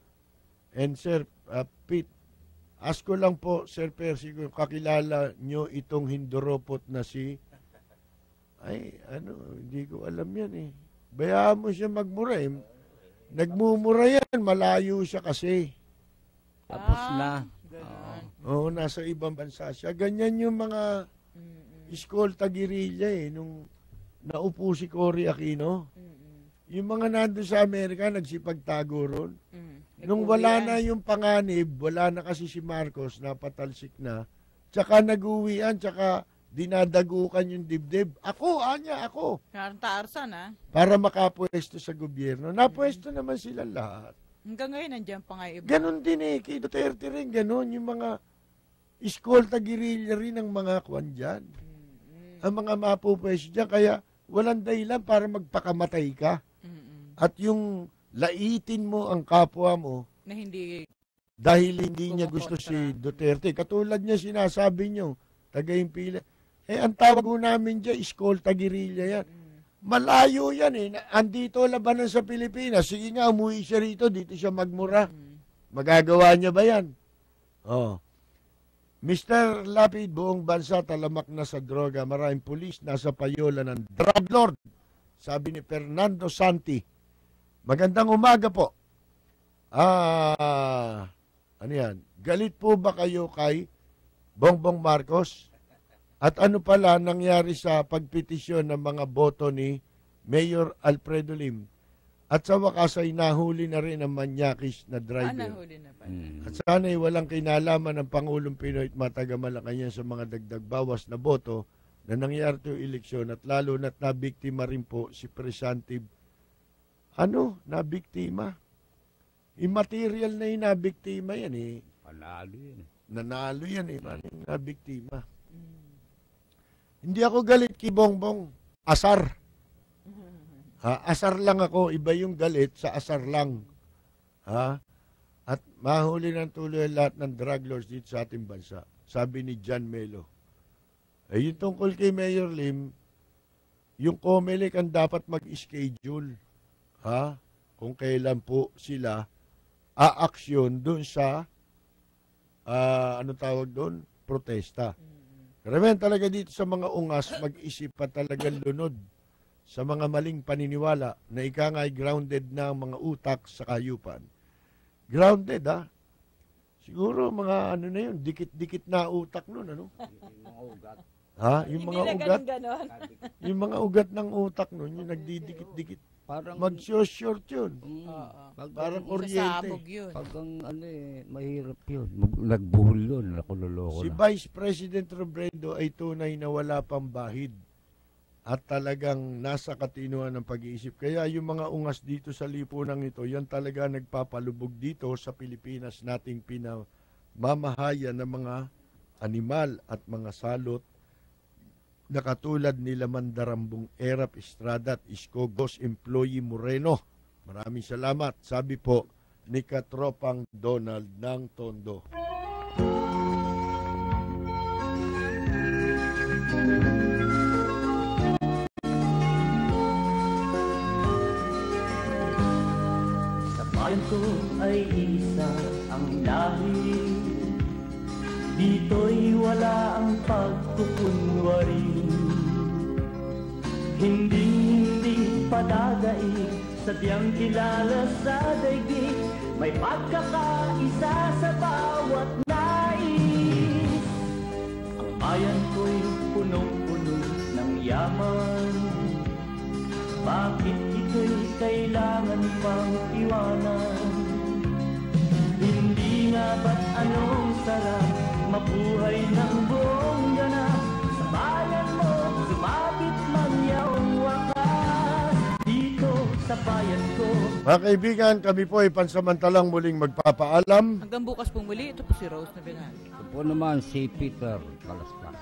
and Sir Pete. Ask ko lang po, Sir Percy, kung kakilala nyo itong hinduropot na si... hindi ko alam yan Bayaan mo siya magmura Nagmumura yan, malayo siya kasi. Tapos na. Nasa ibang bansa siya. Ganyan yung mga eskolta guerrilla nung naupo si Cory Aquino. Yung mga nandun sa Amerika, nagsipagtago ron. Nung wala na yung panganib, wala na kasi si Marcos, napatalsik na, tsaka nag-uwian, tsaka dinadagukan yung dibdib. Ako. Tarsan, para makapwesto sa gobyerno. Napwesto naman sila lahat. Hanggang ngayon, nandiyan pa nga iba. Ganon din kay Duterte rin, ganon. Yung mga eskolta guerrilla rin ng mga kwan dyan. Ang mga mapupwesto dyan, kaya walang dahilan para magpakamatay ka. At yung laitin mo ang kapwa mo, na hindi dahil hindi niya gusto si Duterte. Katulad niya sinasabi niyo, tagaimpila. Ang tawag namin dyan, eskolta guerrilla yan. Malayo yan Andito labanan sa Pilipinas. Sige nga, umuwi siya rito, dito siya magmura. Magagawa niya ba yan? Oh. Mr. Lapid, buong bansa talamak na sa droga. Maraming pulis nasa payola ng drug lord. Sabi ni Fernando Santi. Magandang umaga po. Ano yan? Galit po ba kayo kay Bongbong Marcos? At ano pala nangyari sa pagpetisyon ng mga boto ni Mayor Alfredo Lim? At sa wakas ay nahuli na rin ang manyakis na driver. Nahuli na pala. At sana'y walang kinalaman ng Pangulong Pinoy at Matagamalacanang sa mga dagdag bawas na boto na nangyari ito eleksyon at lalo na't nabiktima rin po si Presidente. Ano? Nabiktima? Immaterial na yung nabiktima yan eh. Panalo yan. Nanalo yan eh. Maring nabiktima. Hindi ako galit kay Bongbong. Asar. Asar lang ako, iba yung galit sa asar lang. At mahuli ng tuloy lahat ng drug lords dito sa ating bansa. Sabi ni John Melo. Yung tungkol kay Mayor Lim, yung COMELEC ang dapat mag-schedule. Kung kailan po sila aaksyon doon sa, ano tawag doon? Protesta. Karamihan talaga dito sa mga ungas, mag-isip pa talaga lunod sa mga maling paniniwala na ika nga ay grounded na ang mga utak sa kayupan. Grounded, Siguro mga ano na yun, dikit-dikit na utak nun, ano? Yung mga ugat. Yung mga ugat? Yung mga ugat ng utak nun, yung nagdidikit-dikit. Parang mag-short yun. Parang kuryente. Pag ang mahirap yun. Nagbuhol yun, nakuloloko Si Vice President Robredo ay tunay na wala pang bahid. At talagang nasa katinuan ng pag-iisip. Kaya yung mga ungas dito sa lipunang ito, yan talaga nagpapalubog dito sa Pilipinas nating pinamamahayan ng mga animal at mga salot na katulad nila Mandarambong Erap Estrada at Isko Ghost Employee Moreno. Maraming salamat. Sabi po ni Katropang Donald ng Tondo. Ito ay isa ang lahi, dito'y wala ang pagkukunwari. Hindi padagay, sadyang kilala sa daigdig, may pagkakaisa sa bawat nais. Ang bayan ko'y punong-puno ng yaman, bakit ito'y kailangan pang iwanan? Hindi nga ba't anong sarap mabuhay ng buong ganap? Sa bayan mo, sumabit man yaong wakas. Dito sa bayan ko. Mga kaibigan, kami po ay pansamantalang muling magpapaalam. Hanggang bukas pong muli, ito po si Rose Nabenal. Ito po naman si Peter Kalaskas.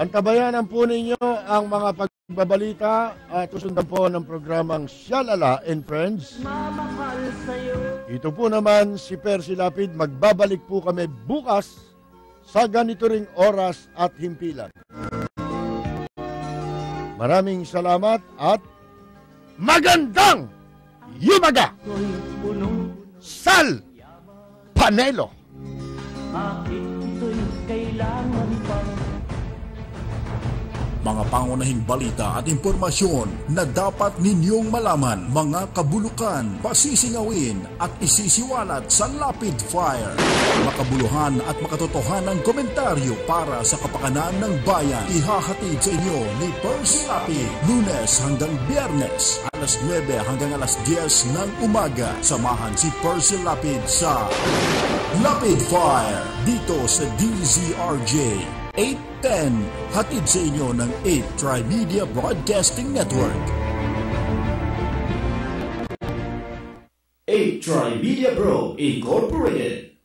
Antabayanan po ninyo ang mga pagbabalita at susundan po ng programang Shalala and Friends. Ito po naman si Percy Lapid. Magbabalik po kami bukas sa ganito ring oras at himpilan. Maraming salamat at magandang yumaga! Sal Panelo! Mga pangunahing balita at impormasyon na dapat ninyong malaman, mga kabulukan, pasisingawin at isisiwalat sa Lapid Fire. Makabuluhan at makatotohanang komentaryo para sa kapakanan ng bayan. Ihahatid sa inyo ni Percy Lapid, Lunes hanggang Biyernes, alas 9 hanggang alas 10 ng umaga. Samahan si Percy Lapid sa Lapid Fire dito sa DZRJ 810, hatid sa inyo ng 8 Tri-Media Broadcasting Network. 8 Tri-Media Pro Incorporated.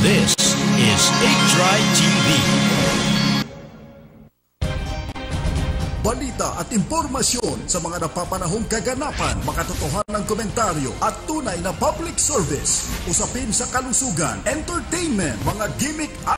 This is 8 Tri-TV. Balita at impormasyon sa mga napapanahong kaganapan, makatotohanang komentaryo at tunay na public service. Usapin sa kalusugan, entertainment, mga gimmick at